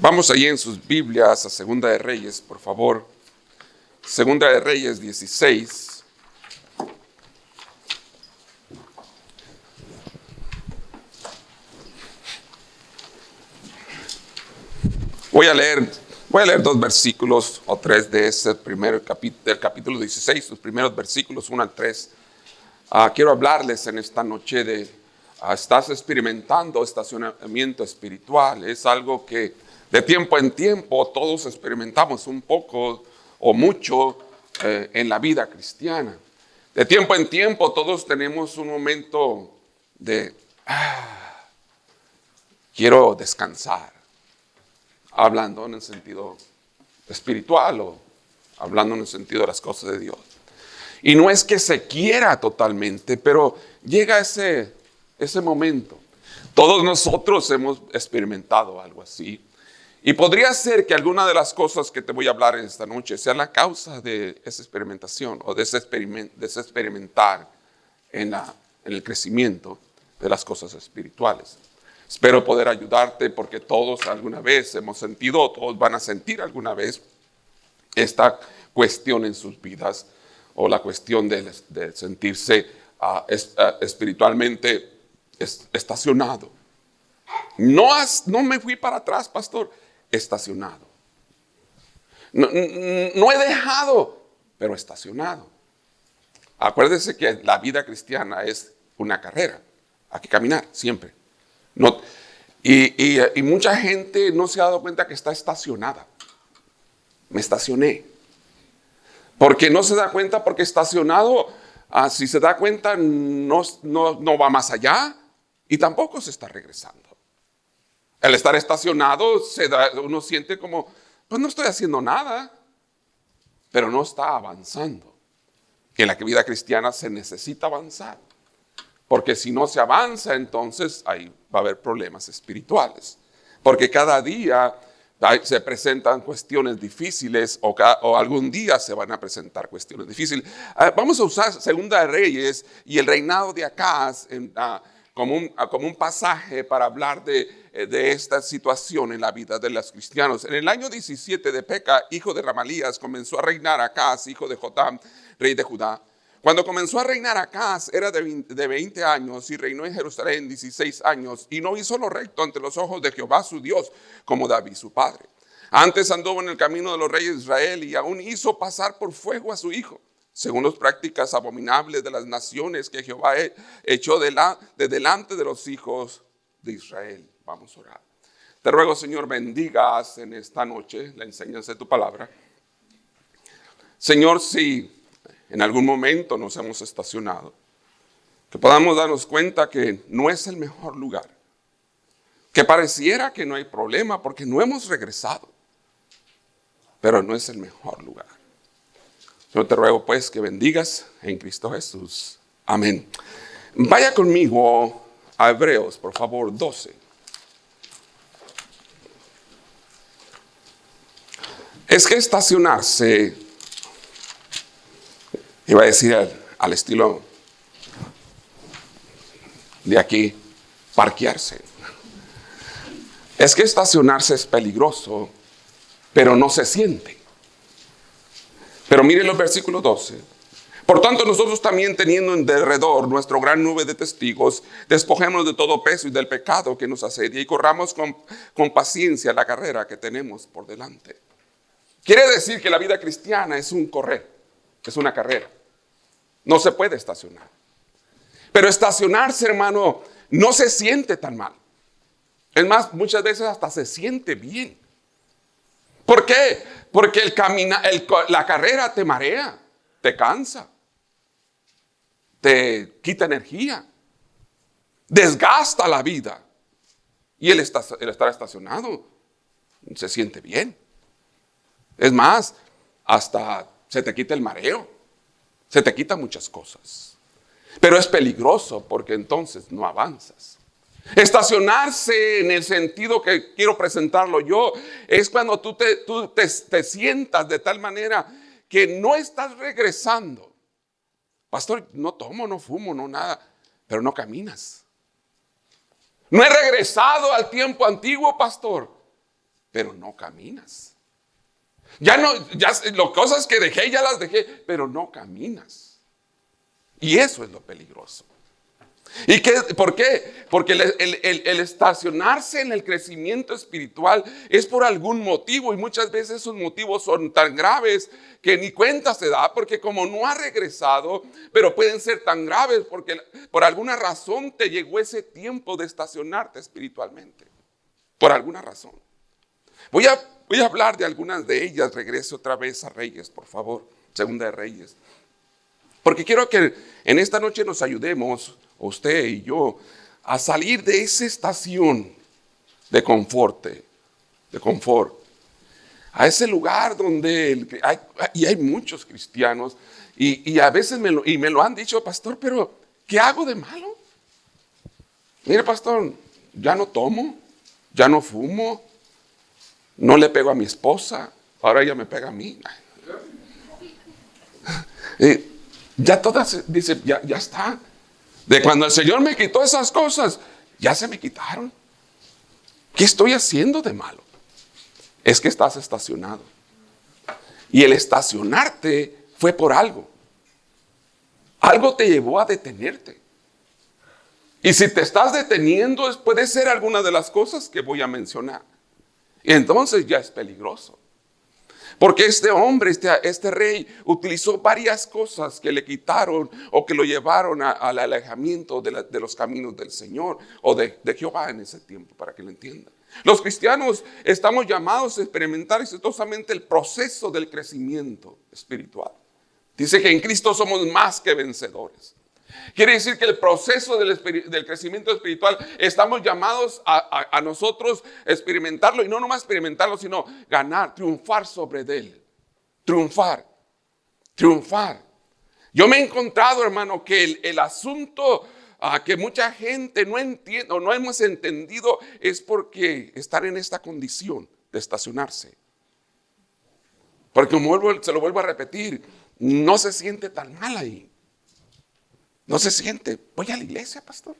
Vamos allí en sus Biblias a Segunda de Reyes, por favor. Segunda de Reyes 16. Voy a leer dos versículos o tres de ese primer del capítulo 16, los primeros versículos 1 al 3. Quiero hablarles en esta noche de, estás experimentando estacionamiento espiritual. Es algo que de tiempo en tiempo todos experimentamos un poco o mucho en la vida cristiana. De tiempo en tiempo todos tenemos un momento de, quiero descansar. Hablando en el sentido espiritual o hablando en el sentido de las cosas de Dios. Y no es que se quiera totalmente, pero llega ese momento. Todos nosotros hemos experimentado algo así. Y podría ser que alguna de las cosas que te voy a hablar en esta noche sea la causa de esa experimentación o de ese experimentar en el crecimiento de las cosas espirituales. Espero poder ayudarte porque todos alguna vez hemos sentido, todos van a sentir alguna vez esta cuestión en sus vidas o la cuestión de sentirse espiritualmente estacionado. No me fui para atrás, pastor, estacionado. No he dejado, pero estacionado. Acuérdese que la vida cristiana es una carrera, hay que caminar siempre. No, y mucha gente no se ha dado cuenta que está estacionada. Me estacioné. Porque no se da cuenta, porque estacionado, si se da cuenta, no va más allá y tampoco se está regresando. Al estar estacionado, uno siente como, pues no estoy haciendo nada, pero no está avanzando. En la vida cristiana se necesita avanzar. Porque si no se avanza, entonces ahí va a haber problemas espirituales. Porque cada día se presentan cuestiones difíciles o algún día se van a presentar cuestiones difíciles. Vamos a usar Segunda de Reyes y el reinado de Acaz como un pasaje para hablar de esta situación en la vida de los cristianos. En el año 17 de Peca, hijo de Ramalías, comenzó a reinar Acaz, hijo de Jotam, rey de Judá. Cuando comenzó a reinar Acaz era de 20 años y reinó en Jerusalén 16 años y no hizo lo recto ante los ojos de Jehová su Dios como David su padre. Antes anduvo en el camino de los reyes de Israel y aún hizo pasar por fuego a su hijo, según las prácticas abominables de las naciones que Jehová echó de delante de los hijos de Israel. Vamos a orar. Te ruego, Señor, bendigas en esta noche la enseñanza de tu palabra. Señor, si en algún momento nos hemos estacionado, que podamos darnos cuenta que no es el mejor lugar, que pareciera que no hay problema porque no hemos regresado, pero no es el mejor lugar. Yo te ruego pues que bendigas en Cristo Jesús. Amén. Vaya conmigo a Hebreos, por favor, 12. Es que estacionarse, iba a decir al estilo de aquí, parquearse. Es que estacionarse es peligroso, pero no se siente. Pero mire los versículos 12. Por tanto, nosotros también teniendo en derredor nuestra gran nube de testigos, despojémonos de todo peso y del pecado que nos asedia y corramos con paciencia la carrera que tenemos por delante. Quiere decir que la vida cristiana es un correr, es una carrera. No se puede estacionar. Pero estacionarse, hermano, no se siente tan mal. Es más, muchas veces hasta se siente bien. ¿Por qué? Porque la carrera te marea, te cansa, te quita energía, desgasta la vida. Y el estar estacionado se siente bien. Es más, hasta se te quita el mareo. Se te quitan muchas cosas. Pero es peligroso porque entonces no avanzas. Estacionarse en el sentido que quiero presentarlo yo es cuando tú te sientas de tal manera que no estás regresando. Pastor, no tomo, no fumo, no nada, pero no caminas. No he regresado al tiempo antiguo, pastor, pero no caminas. Ya las cosas que dejé, ya las dejé, pero no caminas. Y eso es lo peligroso. ¿Y por qué? Porque el estacionarse en el crecimiento espiritual es por algún motivo, y muchas veces esos motivos son tan graves que ni cuenta se da, porque como no ha regresado, pero pueden ser tan graves porque por alguna razón te llegó ese tiempo de estacionarte espiritualmente. Por alguna razón. Voy a hablar de algunas de ellas. Regrese otra vez a Reyes, por favor. Segunda de Reyes. Porque quiero que en esta noche nos ayudemos, usted y yo, a salir de esa estación de confort, a ese lugar donde hay muchos cristianos y a veces me lo han dicho, pastor, pero ¿qué hago de malo? Mire, pastor, ya no tomo, ya no fumo, no le pego a mi esposa, ahora ella me pega a mí. Ya todas, dice, ya está. De cuando el Señor me quitó esas cosas, ya se me quitaron. ¿Qué estoy haciendo de malo? Es que estás estacionado. Y el estacionarte fue por algo. Algo te llevó a detenerte. Y si te estás deteniendo, puede ser alguna de las cosas que voy a mencionar. Y entonces ya es peligroso. Porque este hombre, este rey, utilizó varias cosas que le quitaron o que lo llevaron al alejamiento de los caminos del Señor o de Jehová en ese tiempo, para que lo entiendan. Los cristianos estamos llamados a experimentar exitosamente el proceso del crecimiento espiritual. Dice que en Cristo somos más que vencedores. Quiere decir que el proceso del crecimiento espiritual estamos llamados a nosotros experimentarlo, y no nomás experimentarlo, sino ganar, triunfar sobre él. Triunfar. Yo me he encontrado, hermano, que el asunto que mucha gente no entiende o no hemos entendido es porque estar en esta condición de estacionarse. Porque se lo vuelvo a repetir, no se siente tan mal ahí. No se siente. Voy a la iglesia, pastor.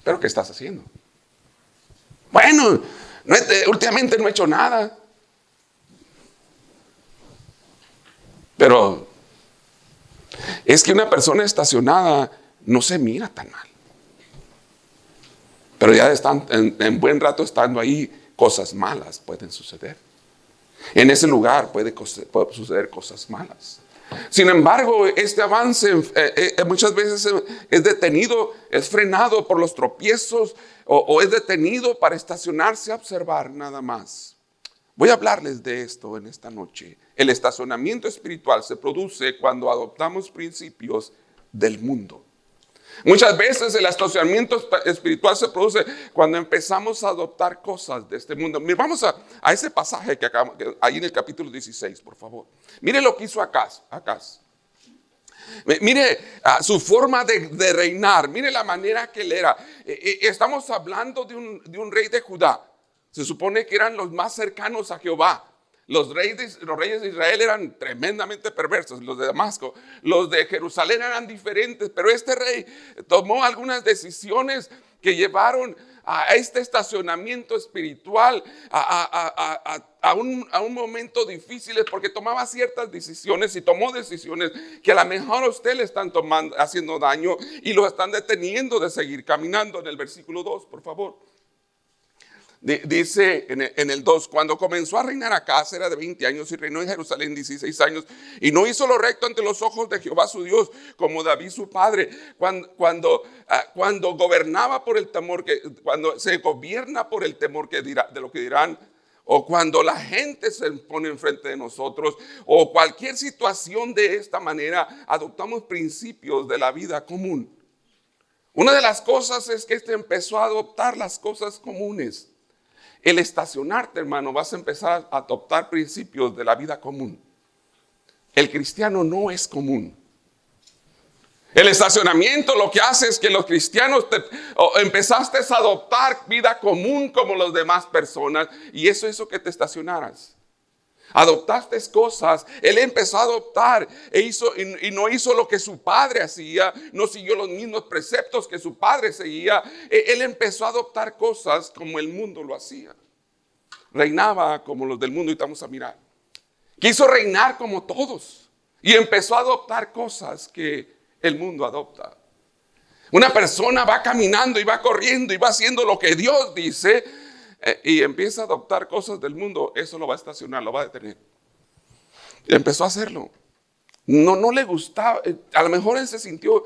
¿Pero qué estás haciendo? Bueno, últimamente no he hecho nada. Pero es que una persona estacionada no se mira tan mal. Pero ya están en buen rato estando ahí, cosas malas pueden suceder. En ese lugar puede suceder cosas malas. Sin embargo, este avance muchas veces es detenido, es frenado por los tropiezos o es detenido para estacionarse a observar nada más. Voy a hablarles de esto en esta noche. El estacionamiento espiritual se produce cuando adoptamos principios del mundo. Muchas veces el estacionamiento espiritual se produce cuando empezamos a adoptar cosas de este mundo. Vamos a ese pasaje que acabamos, ahí en el capítulo 16, por favor. Mire lo que hizo Acaz. Mire su forma de reinar. Mire la manera que él era. Estamos hablando de un rey de Judá. Se supone que eran los más cercanos a Jehová. Los reyes de Israel eran tremendamente perversos, los de Damasco. Los de Jerusalén eran diferentes, pero este rey tomó algunas decisiones que llevaron a este estacionamiento espiritual, a un momento difícil, porque tomaba ciertas decisiones y tomó decisiones que a lo mejor a usted le están haciendo daño y lo están deteniendo de seguir caminando. En el versículo 2, por favor. Dice en el 2, cuando comenzó a reinar Acaz era de 20 años y reinó en Jerusalén 16 años y no hizo lo recto ante los ojos de Jehová su Dios como David su padre. Cuando gobernaba por el temor, cuando se gobierna por el temor de lo que dirán, o cuando la gente se pone enfrente de nosotros, o cualquier situación de esta manera, adoptamos principios de la vida común. Una de las cosas es que empezó a adoptar las cosas comunes. El estacionarte, hermano, vas a empezar a adoptar principios de la vida común. El cristiano no es común. El estacionamiento lo que hace es que los cristianos empezaste a adoptar vida común como las demás personas, y eso hizo que te estacionaras. Adoptaste cosas, él empezó a adoptar y no hizo lo que su padre hacía, no siguió los mismos preceptos que su padre seguía. Él empezó a adoptar cosas como el mundo lo hacía. reinaba como los del mundo y estamos a mirar. Quiso reinar como todos y empezó a adoptar cosas que el mundo adopta. Una persona va caminando y va corriendo y va haciendo lo que Dios dice y empieza a adoptar cosas del mundo. Eso lo va a estacionar, lo va a detener. Y empezó a hacerlo. No le gustaba. A lo mejor él se sintió,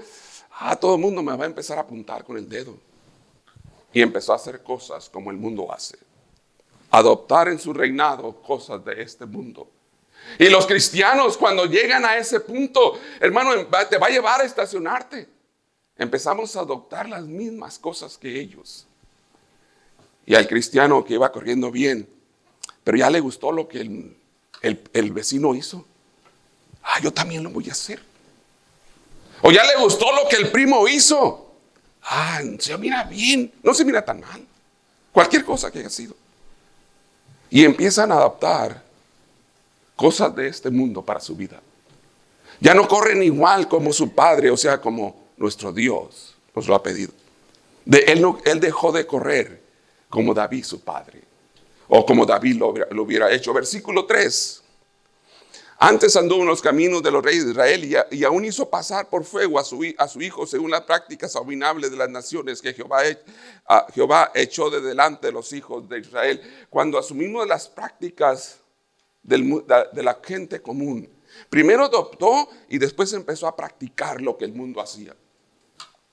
todo el mundo me va a empezar a apuntar con el dedo. Y empezó a hacer cosas como el mundo hace. Adoptar en su reinado cosas de este mundo. Y los cristianos, cuando llegan a ese punto, hermano, te va a llevar a estacionarte. Empezamos a adoptar las mismas cosas que ellos. Y al cristiano que iba corriendo bien, pero ya le gustó lo que el vecino hizo. Yo también lo voy a hacer. O ya le gustó lo que el primo hizo. Se mira bien, no se mira tan mal. Cualquier cosa que haya sido. Y empiezan a adaptar cosas de este mundo para su vida. Ya no corren igual como su padre, o sea, como nuestro Dios nos lo ha pedido. Él dejó de correr como David su padre, o como David lo hubiera hecho. Versículo 3. Antes anduvo en los caminos de los reyes de Israel y aún hizo pasar por fuego a su hijo según las prácticas abominables de las naciones que Jehová echó de delante de los hijos de Israel. Cuando asumimos las prácticas de la gente común, primero adoptó y después empezó a practicar lo que el mundo hacía.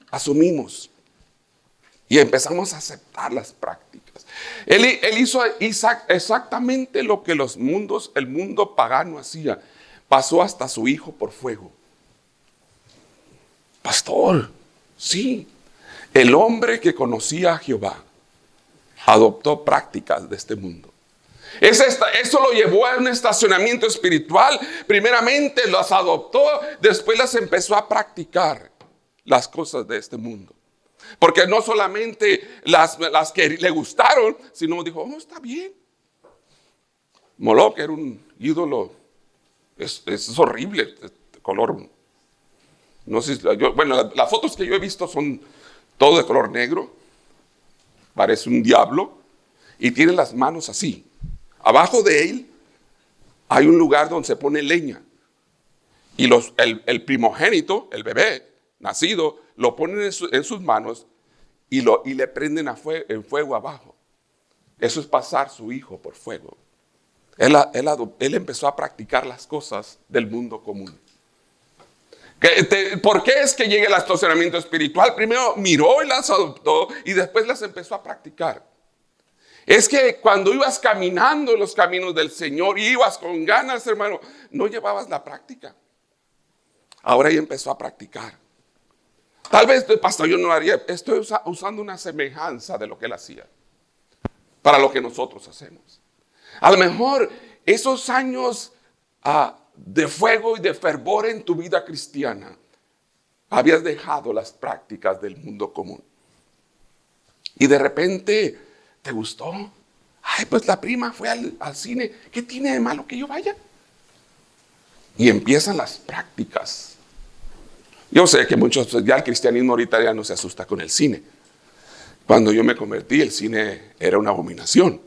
Asumimos y empezamos a aceptar las prácticas. Él hizo exactamente lo que el mundo pagano hacía. Pasó hasta su hijo por fuego. Pastor, sí. El hombre que conocía a Jehová adoptó prácticas de este mundo. Eso lo llevó a un estacionamiento espiritual. Primeramente las adoptó, después las empezó a practicar, las cosas de este mundo. Porque no solamente las que le gustaron, sino dijo, está bien. Moloch era un ídolo, es horrible, color. No sé, las fotos que yo he visto son todo de color negro, parece un diablo, y tiene las manos así. Abajo de él hay un lugar donde se pone leña. Y el primogénito, el bebé nacido, lo ponen en sus manos y le prenden en fuego abajo. Eso es pasar su hijo por fuego. Él empezó a practicar las cosas del mundo común. ¿Por qué es que llega el estacionamiento espiritual? Primero miró y las adoptó y después las empezó a practicar. Es que cuando ibas caminando en los caminos del Señor y ibas con ganas, hermano, no llevabas la práctica. Ahora ya empezó a practicar. Tal vez, pastor, yo no haría, estoy usando una semejanza de lo que él hacía para lo que nosotros hacemos. A lo mejor esos años de fuego y de fervor en tu vida cristiana, habías dejado las prácticas del mundo común. Y de repente te gustó. Pues la prima fue al cine. ¿Qué tiene de malo que yo vaya? Y empiezan las prácticas. Yo sé que ya el cristianismo ahorita ya no se asusta con el cine. Cuando yo me convertí, el cine era una abominación.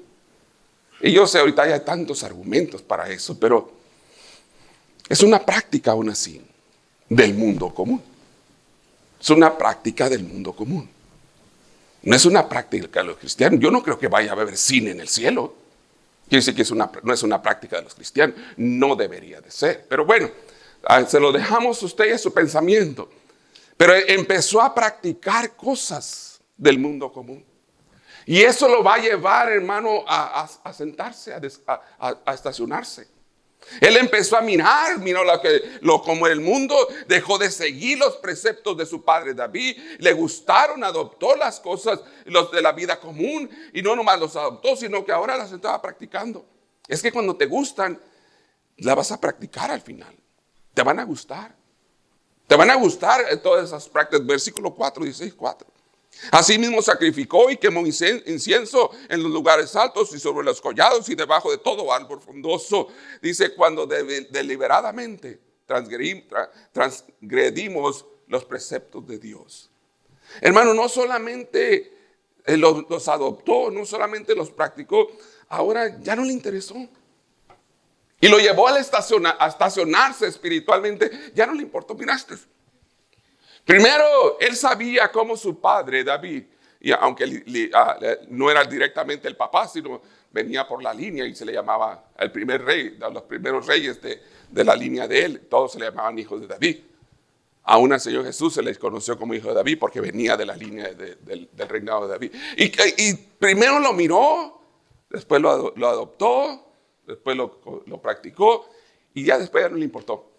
Y yo sé, ahorita hay tantos argumentos para eso, pero es una práctica aún así del mundo común. Es una práctica del mundo común. No es una práctica de los cristianos. Yo no creo que vaya a haber cine en el cielo. Quiere decir que no es una práctica de los cristianos. No debería de ser. Pero bueno, se lo dejamos a usted y a su pensamiento. Pero empezó a practicar cosas del mundo común. Y eso lo va a llevar, hermano, a sentarse, a estacionarse. Él empezó a mirar como el mundo dejó de seguir los preceptos de su padre David. Le gustaron, adoptó las cosas los de la vida común. Y no nomás los adoptó, sino que ahora las estaba practicando. Es que cuando te gustan, las vas a practicar al final. Te van a gustar. Te van a gustar todas esas prácticas. Versículo 4, 16:4. Asimismo sacrificó y quemó incienso en los lugares altos y sobre los collados y debajo de todo árbol frondoso. Dice, cuando deliberadamente transgredimos los preceptos de Dios. Hermano, no solamente los adoptó, no solamente los practicó. ahora ya no le interesó. Y lo llevó a estacionarse espiritualmente. Ya no le importó, miraste. Primero, él sabía cómo su padre, David, y aunque no era directamente el papá, sino venía por la línea y se le llamaba el primer rey, los primeros reyes de la línea de él, todos se le llamaban hijos de David. Aún al Señor Jesús se les conoció como hijo de David porque venía de la línea del reinado de David. Y primero lo miró, después lo adoptó, después lo practicó y ya después ya no le importó.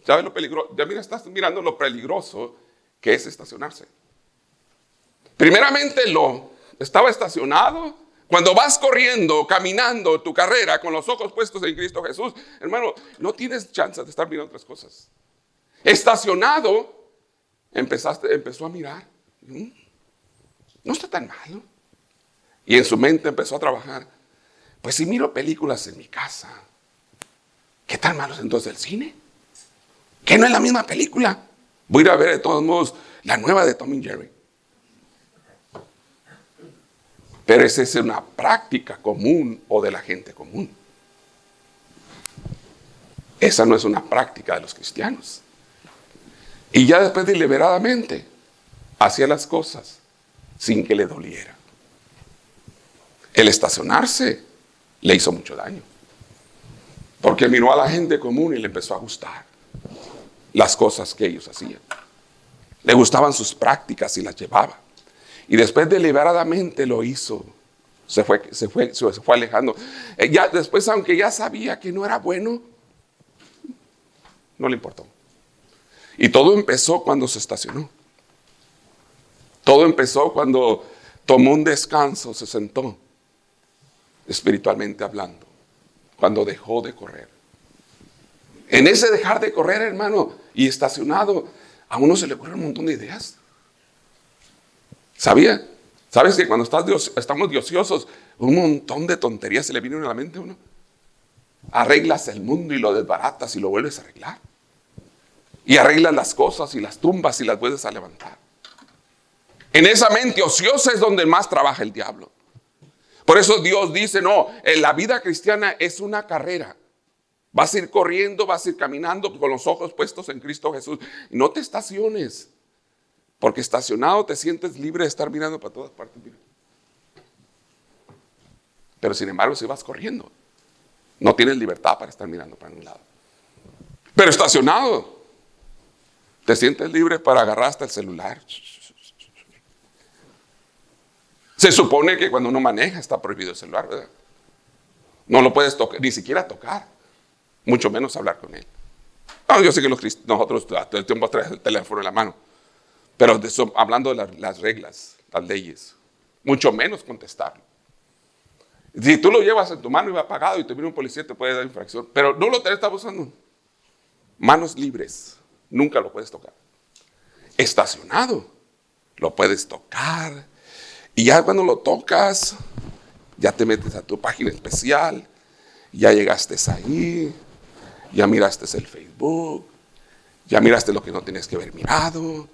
¿Sabes lo peligroso? Ya mira, estás mirando lo peligroso que es estacionarse. Primeramente estaba estacionado. Cuando vas corriendo, caminando tu carrera con los ojos puestos en Cristo Jesús, hermano, no tienes chance de estar mirando otras cosas. Estacionado, empezó a mirar. No está tan malo. Y en su mente empezó a trabajar. Pues si miro películas en mi casa, ¿qué tan malo es entonces el cine? ¿Que no es la misma película? Voy a ir a ver de todos modos la nueva de Tom y Jerry. Pero esa es una práctica común o de la gente común. Esa no es una práctica de los cristianos. Y ya después deliberadamente hacía las cosas sin que le doliera. El estacionarse le hizo mucho daño. Porque miró a la gente común y le empezó a gustar las cosas que ellos hacían. Le gustaban sus prácticas y las llevaba. Y después deliberadamente lo hizo. Se fue alejando. Ya después, aunque ya sabía que no era bueno, no le importó. Y todo empezó cuando se estacionó. Todo empezó cuando tomó un descanso, se sentó, espiritualmente hablando, cuando dejó de correr. En ese dejar de correr, hermano, y estacionado, a uno se le ocurren un montón de ideas. ¿Sabía? ¿Sabes que cuando estamos de ociosos, un montón de tonterías se le vienen a la mente a uno? Arreglas el mundo y lo desbaratas y lo vuelves a arreglar. Y arreglas las cosas y las tumbas y las vuelves a levantar. En esa mente ociosa es donde más trabaja el diablo. Por eso Dios dice, no, en la vida cristiana es una carrera. Vas a ir corriendo, vas a ir caminando con los ojos puestos en Cristo Jesús. No te estaciones, porque estacionado te sientes libre de estar mirando para todas partes. Mira. Pero sin embargo, si vas corriendo, no tienes libertad para estar mirando para un lado. Pero estacionado, te sientes libre para agarrar hasta el celular. Se supone que cuando uno maneja está prohibido el celular, ¿verdad? No lo puedes tocar, ni siquiera tocar, mucho menos hablar con él. No, yo sé que nosotros todo el tiempo traemos el teléfono en la mano, pero hablando de las reglas, las leyes, mucho menos contestarlo. Si tú lo llevas en tu mano y va apagado y te viene un policía, te puede dar infracción, pero no lo estás usando. Manos libres, nunca lo puedes tocar. Estacionado, lo puedes tocar. Y ya cuando lo tocas, ya te metes a tu página especial, ya llegaste ahí, ya miraste el Facebook, ya miraste lo que no tienes que haber mirado.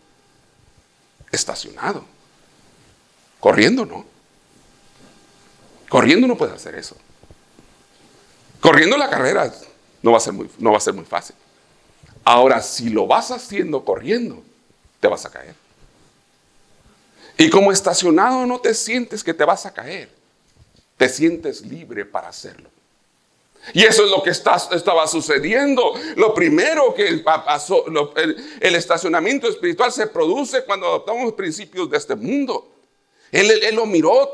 Estacionado. Corriendo no. Corriendo no puedes hacer eso. Corriendo la carrera no va a ser muy fácil. Ahora, si lo vas haciendo corriendo, te vas a caer. Y como estacionado no te sientes que te vas a caer. Te sientes libre para hacerlo. Y eso es lo que estaba sucediendo. Lo primero que pasó, el estacionamiento espiritual se produce cuando adoptamos los principios de este mundo. Él lo miró,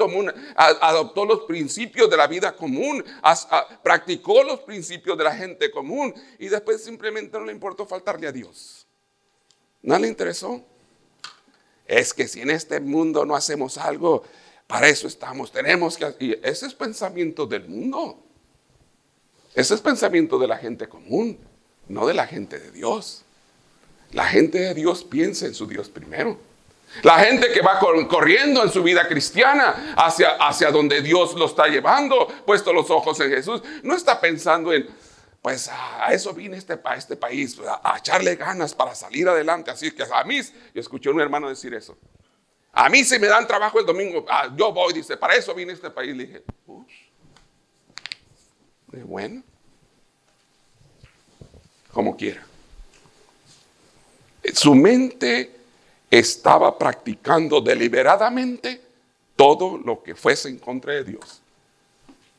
adoptó los principios de la vida común, practicó los principios de la gente común y después simplemente no le importó faltarle a Dios. No le interesó. Es que si en este mundo no hacemos algo, para eso estamos, tenemos que... Y ese es pensamiento del mundo. Ese es pensamiento de la gente común, no de la gente de Dios. La gente de Dios piensa en su Dios primero. La gente que va corriendo en su vida cristiana hacia donde Dios lo está llevando, puesto los ojos en Jesús, no está pensando en, pues a eso vine a este país, a echarle ganas para salir adelante. Así que a mí, yo escuché a un hermano decir eso. A mí si me dan trabajo el domingo, yo voy, dice, para eso vine a este país. Le dije, Bueno, como quiera. Su mente estaba practicando deliberadamente todo lo que fuese en contra de Dios,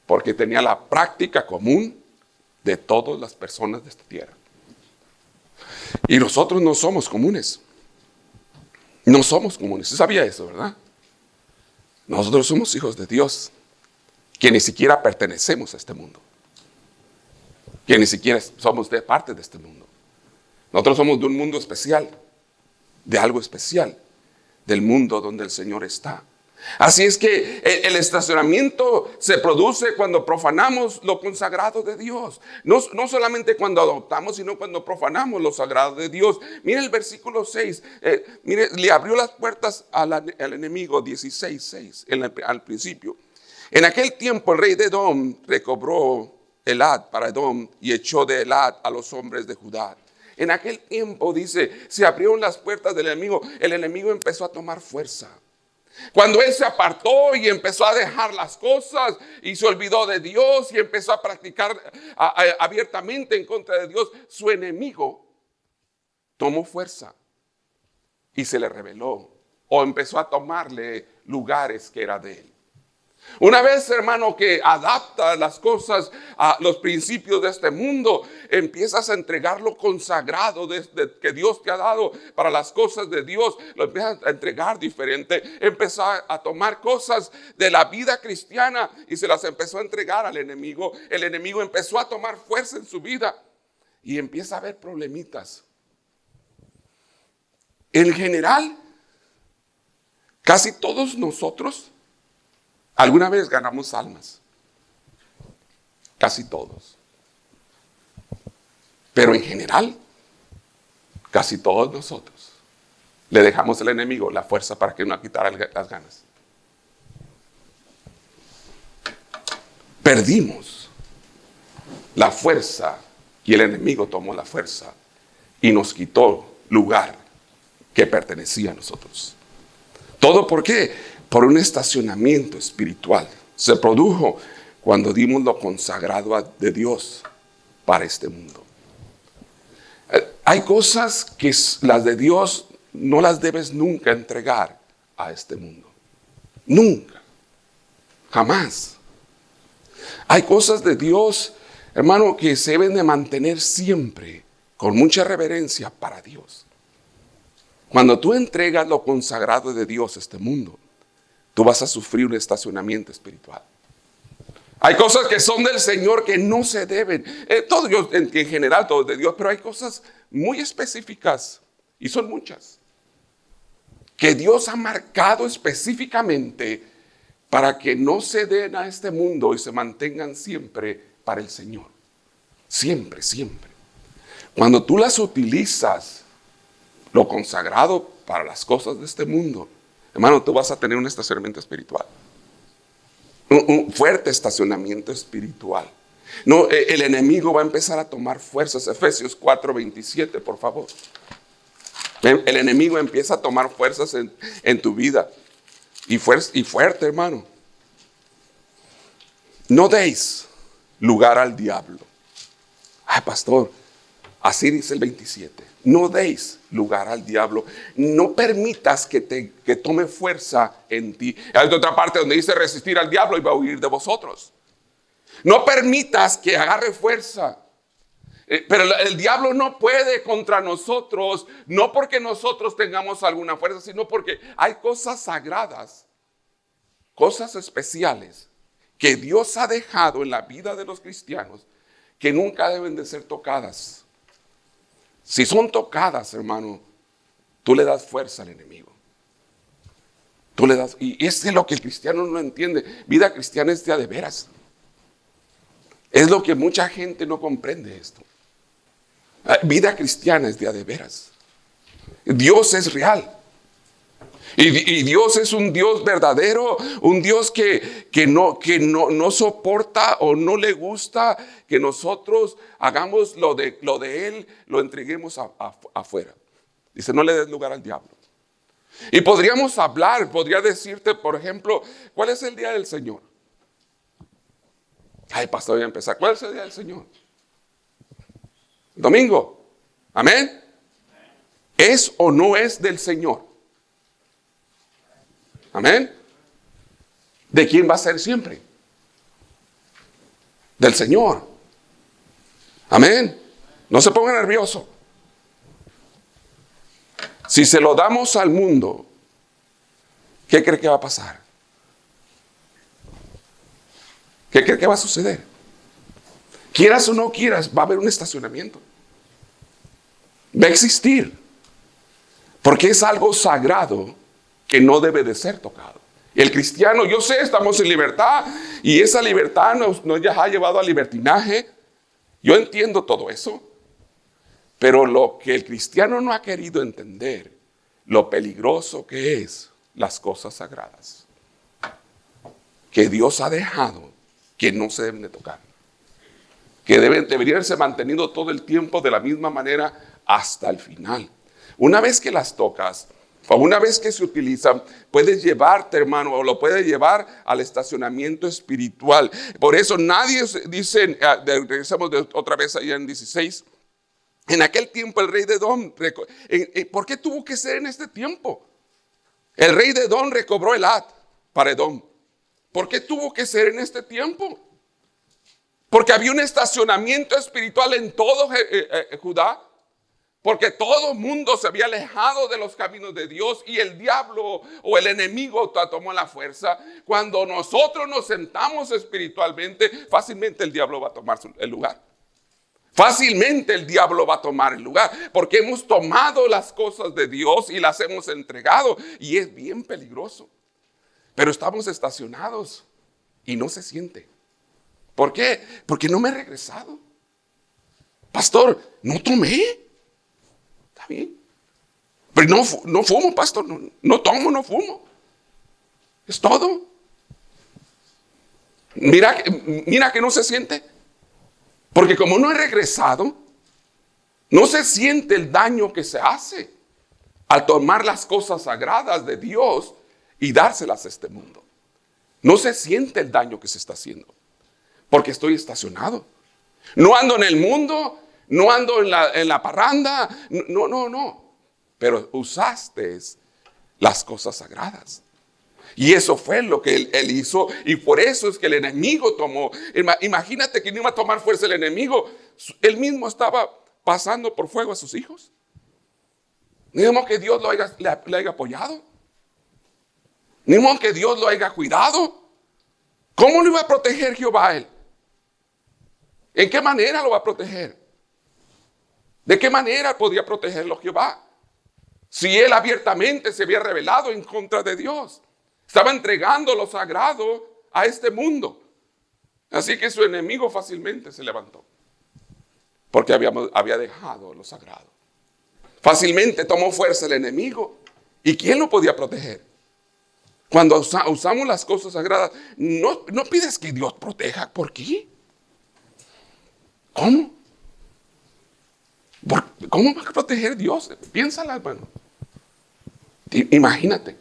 porque tenía la práctica común de todas las personas de esta tierra. Y nosotros no somos comunes. No somos comunes. ¿Usted sabía eso, verdad? Nosotros somos hijos de Dios, que ni siquiera pertenecemos a este mundo, que ni siquiera somos de parte de este mundo. Nosotros somos de un mundo especial, de algo especial, del mundo donde el Señor está. Así es que el estacionamiento se produce cuando profanamos lo consagrado de Dios. No solamente cuando adoptamos, sino cuando profanamos lo sagrado de Dios. Mire el versículo 6. Mire, le abrió las puertas al enemigo, 16:6, al principio. En aquel tiempo el rey de Edom recobró Elad para Edom y echó de Elad a los hombres de Judá. En aquel tiempo, dice, se abrieron las puertas del enemigo. El enemigo empezó a tomar fuerza. Cuando él se apartó y empezó a dejar las cosas y se olvidó de Dios y empezó a practicar abiertamente en contra de Dios, su enemigo tomó fuerza y se le rebeló o empezó a tomarle lugares que era de él. Una vez, hermano, que adapta las cosas a los principios de este mundo, empiezas a entregar lo consagrado que Dios te ha dado para las cosas de Dios, lo empiezas a entregar diferente. Empezó a tomar cosas de la vida cristiana y se las empezó a entregar al enemigo. El enemigo empezó a tomar fuerza en su vida y empieza a haber problemitas. En general, casi todos nosotros alguna vez ganamos almas, casi todos. Pero en general, casi todos nosotros le dejamos al enemigo la fuerza para que nos quitara las ganas. Perdimos la fuerza y el enemigo tomó la fuerza y nos quitó lugar que pertenecía a nosotros. ¿Todo por qué? Por un estacionamiento espiritual. Se produjo cuando dimos lo consagrado de Dios para este mundo. Hay cosas que las de Dios no las debes nunca entregar a este mundo. Nunca. Jamás. Hay cosas de Dios, hermano, que se deben de mantener siempre con mucha reverencia para Dios. Cuando tú entregas lo consagrado de Dios a este mundo, tú vas a sufrir un estacionamiento espiritual. Hay cosas que son del Señor que no se deben. En general todo es de Dios, pero hay cosas muy específicas, y son muchas, que Dios ha marcado específicamente para que no se den a este mundo y se mantengan siempre para el Señor. Siempre, siempre. Cuando tú las utilizas, lo consagrado para las cosas de este mundo, hermano, tú vas a tener un estacionamiento espiritual. Un fuerte estacionamiento espiritual. No, el enemigo va a empezar a tomar fuerzas. Efesios 4:27, por favor. El enemigo empieza a tomar fuerzas en tu vida. Y fuerte, hermano. No deis lugar al diablo. Ay, pastor, así dice el 27. No deis lugar al diablo. No permitas que tome fuerza en ti. Hay otra parte donde dice resistir al diablo y va a huir de vosotros. No permitas que agarre fuerza. Pero el diablo no puede contra nosotros, no porque nosotros tengamos alguna fuerza, sino porque hay cosas sagradas, cosas especiales que Dios ha dejado en la vida de los cristianos que nunca deben de ser tocadas. Si son tocadas, hermano, tú le das fuerza al enemigo. Tú le das, y es lo que el cristiano no entiende. Vida cristiana es de veras. Es lo que mucha gente no comprende esto. Vida cristiana es de veras. Dios es real. Y Dios es un Dios verdadero, un Dios que no soporta o no le gusta que nosotros hagamos lo de Él, lo entreguemos afuera. Dice, no le des lugar al diablo. Y podría decirte, por ejemplo, ¿cuál es el día del Señor? Ay, pastor, voy a empezar. ¿Cuál es el día del Señor? Domingo. Amén. ¿Es o no es del Señor? Amén. ¿De quién va a ser siempre? Del Señor. Amén. No se ponga nervioso. Si se lo damos al mundo, ¿qué cree que va a pasar? ¿Qué cree que va a suceder? Quieras o no quieras, va a haber un estacionamiento. Va a existir. Porque es algo sagrado que no debe de ser tocado. El cristiano, yo sé, estamos en libertad y esa libertad nos ha llevado al libertinaje. Yo entiendo todo eso. Pero lo que el cristiano no ha querido entender, lo peligroso que es las cosas sagradas. Que Dios ha dejado que no se deben de tocar. Que deberían ser mantenidos todo el tiempo de la misma manera hasta el final. Una vez que las tocas, o una vez que se utilizan, puedes llevarte, hermano, o lo puedes llevar al estacionamiento espiritual. Por eso nadie dice, regresamos otra vez allá en 16, en aquel tiempo el rey de Edom, ¿por qué tuvo que ser en este tiempo? El rey de Edom recobró Elat para Edom. ¿Por qué tuvo que ser en este tiempo? Porque había un estacionamiento espiritual en todo Judá. Porque todo el mundo se había alejado de los caminos de Dios y el diablo o el enemigo tomó la fuerza. Cuando nosotros nos sentamos espiritualmente, fácilmente el diablo va a tomar el lugar. Fácilmente el diablo va a tomar el lugar. Porque hemos tomado las cosas de Dios y las hemos entregado. Y es bien peligroso. Pero estamos estacionados y no se siente. ¿Por qué? Porque no me he regresado. Pastor, no tomé. Está bien. Pero no fumo, pastor. No tomo, no fumo. Es todo. Mira que no se siente. Porque como no he regresado, no se siente el daño que se hace al tomar las cosas sagradas de Dios y dárselas a este mundo. No se siente el daño que se está haciendo. Porque estoy estacionado. No ando en el mundo, no ando en la parranda. No. Pero usaste las cosas sagradas. Y eso fue lo que él hizo. Y por eso es que el enemigo tomó. Imagínate que no iba a tomar fuerza el enemigo. Él mismo estaba pasando por fuego a sus hijos. Ni modo que Dios le haya apoyado. Ni modo que Dios lo haya cuidado. ¿Cómo lo iba a proteger Jehová a él? ¿En qué manera lo va a proteger? ¿De qué manera podría protegerlo Jehová? Si él abiertamente se había rebelado en contra de Dios. Estaba entregando lo sagrado a este mundo. Así que su enemigo fácilmente se levantó. Porque había dejado lo sagrado. Fácilmente tomó fuerza el enemigo. ¿Y quién lo podía proteger? Cuando usamos las cosas sagradas, no pides que Dios proteja. ¿Por qué? ¿Cómo? ¿Cómo va a proteger Dios? Piénsala, hermano. Imagínate.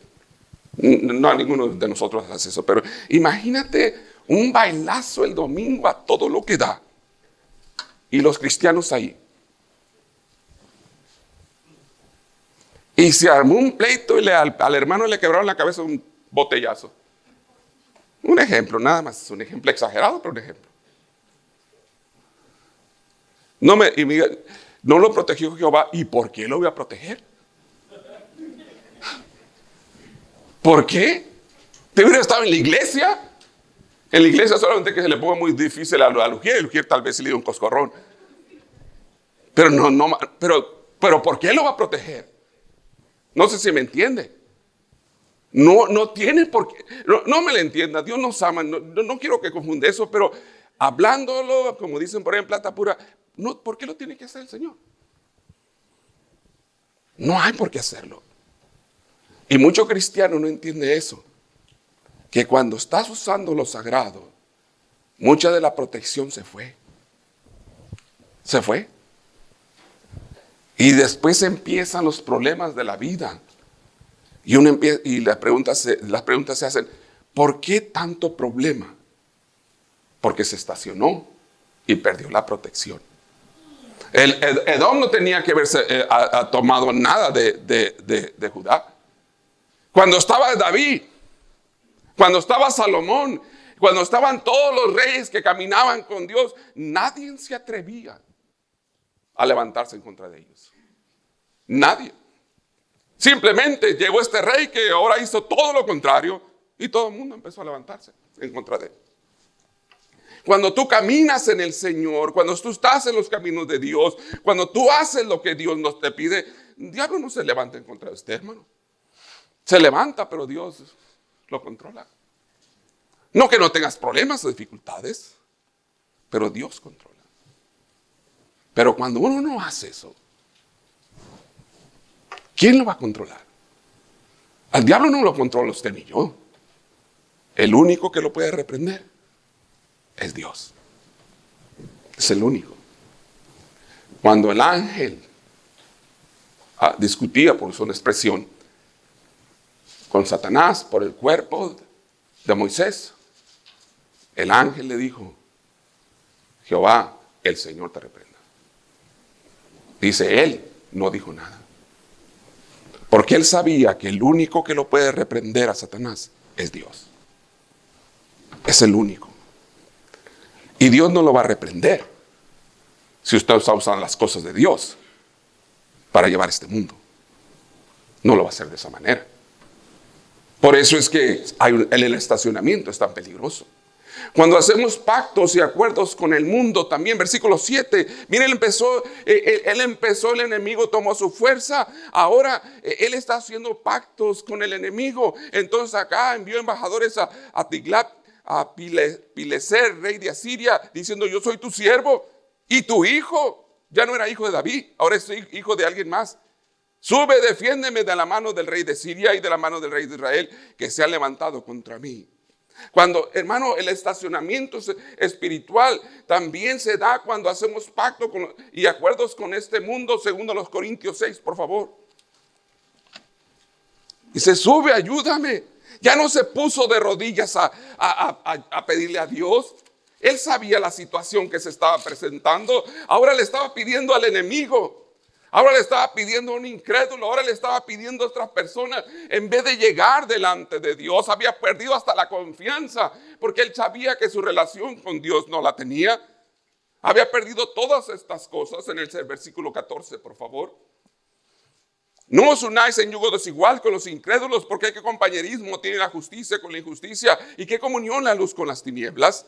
No, ninguno de nosotros hace eso, pero imagínate un bailazo el domingo a todo lo que da. Y los cristianos ahí. Y se armó un pleito y al hermano le quebraron la cabeza un botellazo. Un ejemplo, nada más. Es un ejemplo exagerado, pero un ejemplo. No lo protegió Jehová. ¿Y por qué lo voy a proteger? ¿Por qué? ¿Te hubiera estado en la iglesia? En la iglesia solamente que se le ponga muy difícil a Lugier. Y Lugier tal vez se le dio un coscorrón. Pero ¿por qué lo va a proteger? No sé si me entiende. No tiene por qué. No me lo entienda. Dios nos ama. No quiero que confunda eso, pero hablándolo, como dicen por ahí en plata pura, ¿por qué lo tiene que hacer el Señor? No hay por qué hacerlo. Y mucho cristiano no entiende eso. Que cuando estás usando lo sagrado, mucha de la protección se fue. Se fue. Y después empiezan los problemas de la vida. Y las preguntas se hacen, ¿por qué tanto problema? porque se estacionó y perdió la protección. Edom no tenía que haberse tomado nada de Judá. Cuando estaba David, cuando estaba Salomón, cuando estaban todos los reyes que caminaban con Dios, nadie se atrevía a levantarse en contra de ellos. Nadie. Simplemente llegó este rey que ahora hizo todo lo contrario y todo el mundo empezó a levantarse en contra de él. Cuando tú caminas en el Señor, cuando tú estás en los caminos de Dios, cuando tú haces lo que Dios nos te pide, el diablo no se levanta en contra de usted, hermano. Se levanta, pero Dios lo controla. No que no tengas problemas o dificultades, pero Dios controla. Pero cuando uno no hace eso, ¿quién lo va a controlar? Al diablo no lo controla usted ni yo. El único que lo puede reprender es Dios. Es el único. Cuando el ángel discutía, por su expresión, con Satanás por el cuerpo de Moisés, el ángel le dijo: Jehová, el Señor te reprenda. Dice, él no dijo nada, porque él sabía que el único que lo puede reprender a Satanás es Dios. Es el único. Y Dios no lo va a reprender si usted está usando las cosas de Dios para llevar este mundo. No lo va a hacer de esa manera. Por eso es que el estacionamiento es tan peligroso. Cuando hacemos pactos y acuerdos con el mundo también, versículo 7, miren, el enemigo tomó su fuerza, ahora él está haciendo pactos con el enemigo. Entonces acá envió embajadores a Tiglat, a Pileser, rey de Asiria, diciendo: yo soy tu siervo y tu hijo. Ya no era hijo de David, ahora es hijo de alguien más. Sube, defiéndeme de la mano del rey de Siria y de la mano del rey de Israel, que se ha levantado contra mí. Cuando, hermano, el estacionamiento espiritual también se da cuando hacemos pacto y acuerdos con este mundo, segundo los Corintios 6, por favor. Dice: sube, ayúdame. Ya no se puso de rodillas a pedirle a Dios. Él sabía la situación que se estaba presentando. Ahora le estaba pidiendo al enemigo. Ahora le estaba pidiendo a un incrédulo. Ahora le estaba pidiendo a otras personas. En vez de llegar delante de Dios, había perdido hasta la confianza, porque él sabía que su relación con Dios no la tenía. Había perdido todas estas cosas. En el versículo 14, por favor. No os unáis en yugo desigual con los incrédulos, porque qué compañerismo tiene la justicia con la injusticia, y qué comunión la luz con las tinieblas,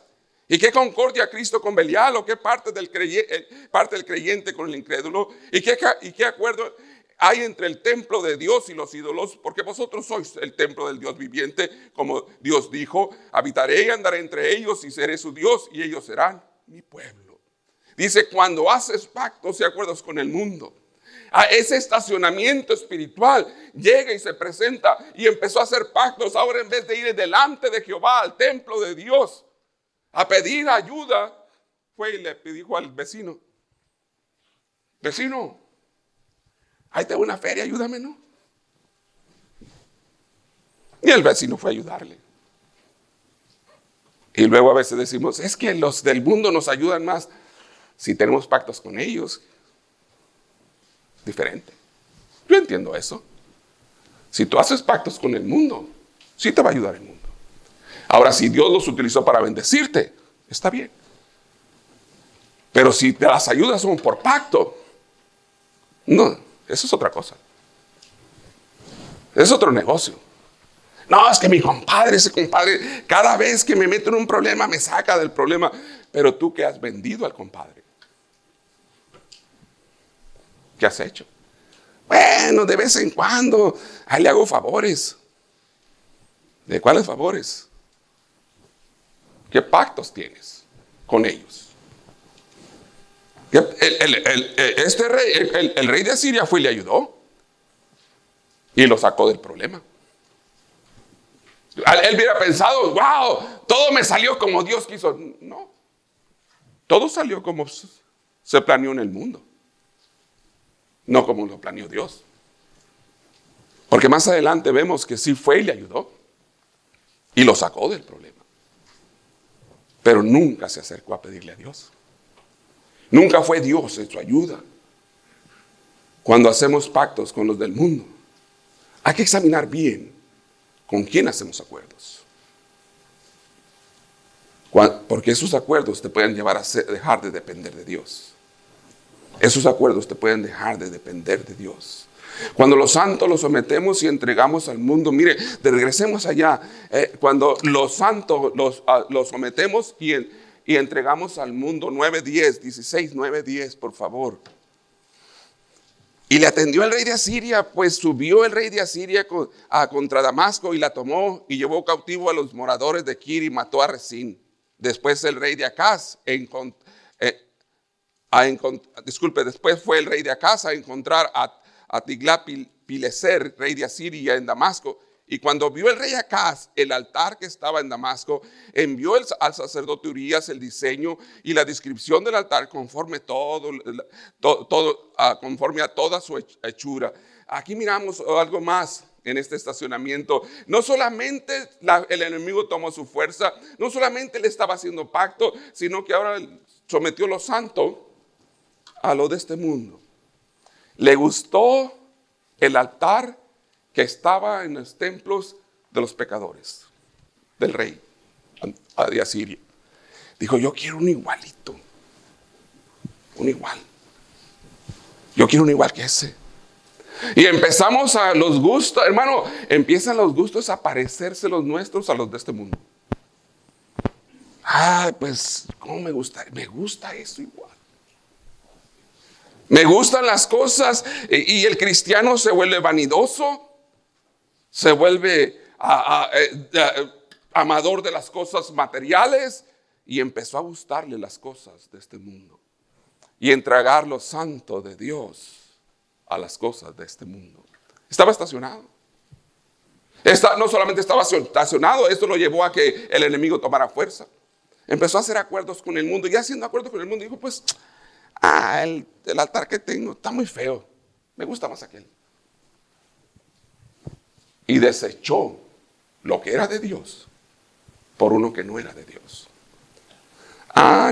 y qué concordia Cristo con Belial, o qué parte del creyente con el incrédulo, y qué acuerdo hay entre el templo de Dios y los ídolos, porque vosotros sois el templo del Dios viviente, como Dios dijo: habitaré y andaré entre ellos y seré su Dios y ellos serán mi pueblo. Dice: cuando haces pactos y acuerdos con el mundo, a ese estacionamiento espiritual llega y se presenta y empezó a hacer pactos. Ahora, en vez de ir delante de Jehová al templo de Dios a pedir ayuda, fue y le dijo al vecino: vecino, ahí tengo una feria, ayúdame, ¿no? Y el vecino fue a ayudarle. Y luego a veces decimos: es que los del mundo nos ayudan más si tenemos pactos con ellos. Diferente. Yo entiendo eso. Si tú haces pactos con el mundo, sí te va a ayudar el mundo. Ahora, si Dios los utilizó para bendecirte, está bien. Pero si te las ayudas son por pacto, no, eso es otra cosa. Es otro negocio. No, es que mi compadre, ese compadre, cada vez que me meto en un problema, me saca del problema. Pero tú que has vendido al compadre, ¿qué has hecho? Bueno, de vez en cuando, ahí le hago favores. ¿De cuáles favores? ¿Qué pactos tienes con ellos? El rey de Asiria fue y le ayudó y lo sacó del problema. Él hubiera pensado: wow, todo me salió como Dios quiso. No, todo salió como se planeó en el mundo, no como lo planeó Dios. Porque más adelante vemos que sí fue y le ayudó y lo sacó del problema. pero nunca se acercó a pedirle a Dios. Nunca fue Dios en su ayuda. Cuando hacemos pactos con los del mundo, hay que examinar bien con quién hacemos acuerdos. Porque esos acuerdos te pueden llevar a dejar de depender de Dios. Esos acuerdos te pueden dejar de depender de Dios. Cuando los santos los sometemos y entregamos al mundo, mire, regresemos allá. Cuando los santos los sometemos y entregamos al mundo, 9:10, 16, 9:10, por favor. Y le atendió el rey de Asiria, pues subió el rey de Asiria contra Damasco y la tomó y llevó cautivo a los moradores de Kir y mató a Rezín. Después el rey de Acaz después fue el rey de Acaz a encontrar a Tiglat-Pileser, rey de Asiria, en Damasco. Y cuando vio el rey Acaz el altar que estaba en Damasco, envió al sacerdote Urías el diseño y la descripción del altar conforme conforme a toda su hechura. Aquí miramos algo más en este estacionamiento. No solamente el enemigo tomó su fuerza, no solamente le estaba haciendo pacto, sino que ahora sometió lo santo a lo de este mundo. Le gustó el altar que estaba en los templos de los pecadores, del rey de Asiria. Dijo, yo quiero un igualito, un igual. Yo quiero un igual que ese. Y empezamos a los gustos, hermano, empiezan los gustos a parecerse los nuestros a los de este mundo. Pues, ¿cómo me gusta? Me gusta eso igual. Me gustan las cosas y el cristiano se vuelve vanidoso, se vuelve amador de las cosas materiales y empezó a gustarle las cosas de este mundo y entregar lo santo de Dios a las cosas de este mundo. Estaba estacionado. No solamente estaba estacionado, esto lo llevó a que el enemigo tomara fuerza. Empezó a hacer acuerdos con el mundo y haciendo acuerdos con el mundo dijo, pues, el altar que tengo está muy feo, me gusta más aquel. Y desechó lo que era de Dios por uno que no era de Dios.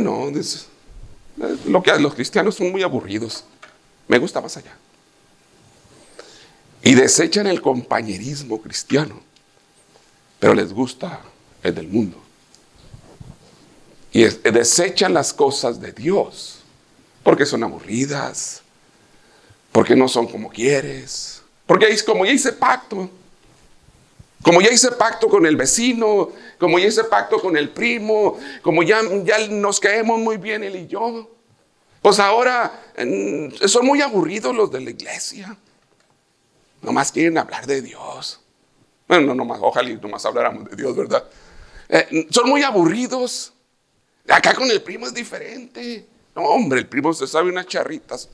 No, los cristianos son muy aburridos, me gusta más allá. Y desechan el compañerismo cristiano, pero les gusta el del mundo. Y desechan las cosas de Dios, porque son aburridas, porque no son como quieres, porque como ya hice pacto, como ya hice pacto con el vecino, como ya hice pacto con el primo, como ya nos caemos muy bien él y yo, pues ahora son muy aburridos los de la iglesia. Nomás quieren hablar de Dios. Bueno, no nomás, ojalá y nomás habláramos de Dios, ¿verdad? Son muy aburridos. Acá con el primo es diferente. No, hombre, el primo se sabe unas charritas.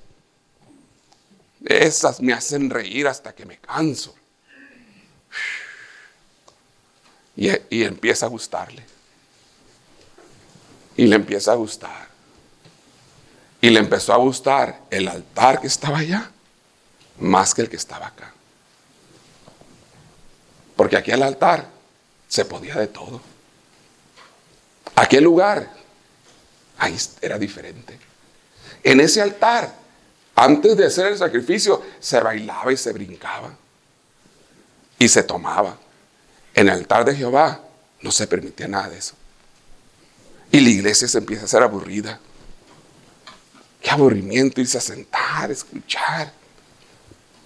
Esas me hacen reír hasta que me canso. Y empieza a gustarle. Y le empieza a gustar. Y le empezó a gustar el altar que estaba allá más que el que estaba acá. Porque aquí al altar se podía de todo. Aquel lugar, ahí era diferente. En ese altar, antes de hacer el sacrificio, se bailaba y se brincaba. Y se tomaba. En el altar de Jehová no se permitía nada de eso. Y la iglesia se empieza a hacer aburrida. Qué aburrimiento irse a sentar, escuchar.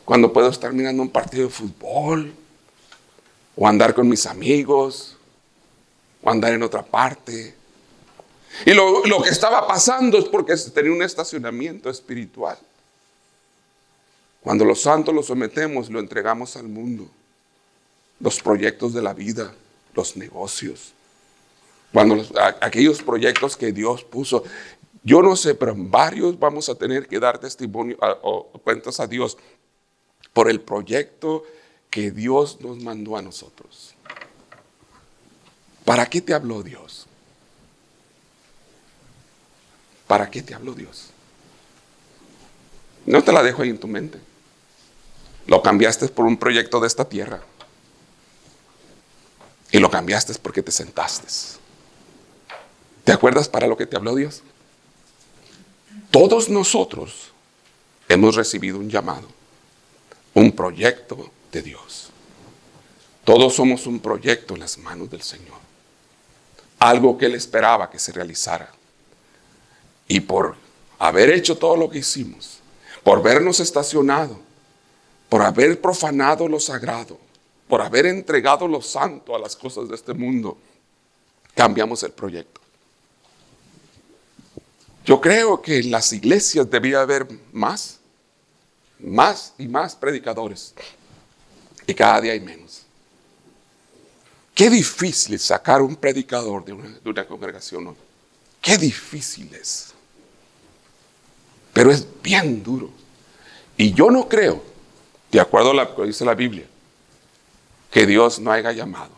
Cuando puedo estar mirando un partido de fútbol, o andar con mis amigos, o andar en otra parte. Y lo que estaba pasando es porque se tenía un estacionamiento espiritual. Cuando los santos los sometemos, lo entregamos al mundo. Los proyectos de la vida, los negocios. Aquellos proyectos que Dios puso. Yo no sé, pero varios vamos a tener que dar testimonio o cuentas a Dios por el proyecto que Dios nos mandó a nosotros. ¿Para qué te habló Dios? ¿Para qué te habló Dios? No te la dejo ahí en tu mente. Lo cambiaste por un proyecto de esta tierra. Y lo cambiaste porque te sentaste. ¿Te acuerdas para lo que te habló Dios? Todos nosotros hemos recibido un llamado, un proyecto de Dios. Todos somos un proyecto en las manos del Señor. Algo que Él esperaba que se realizara. Y por haber hecho todo lo que hicimos, por vernos estacionado, por haber profanado lo sagrado, por haber entregado lo santo a las cosas de este mundo, cambiamos el proyecto. Yo creo que en las iglesias debía haber más y más predicadores. Y cada día hay menos. Qué difícil sacar un predicador de una congregación hoy. Qué difícil es. Pero es bien duro. Y yo no creo, de acuerdo a lo que dice la Biblia, que Dios no haya llamado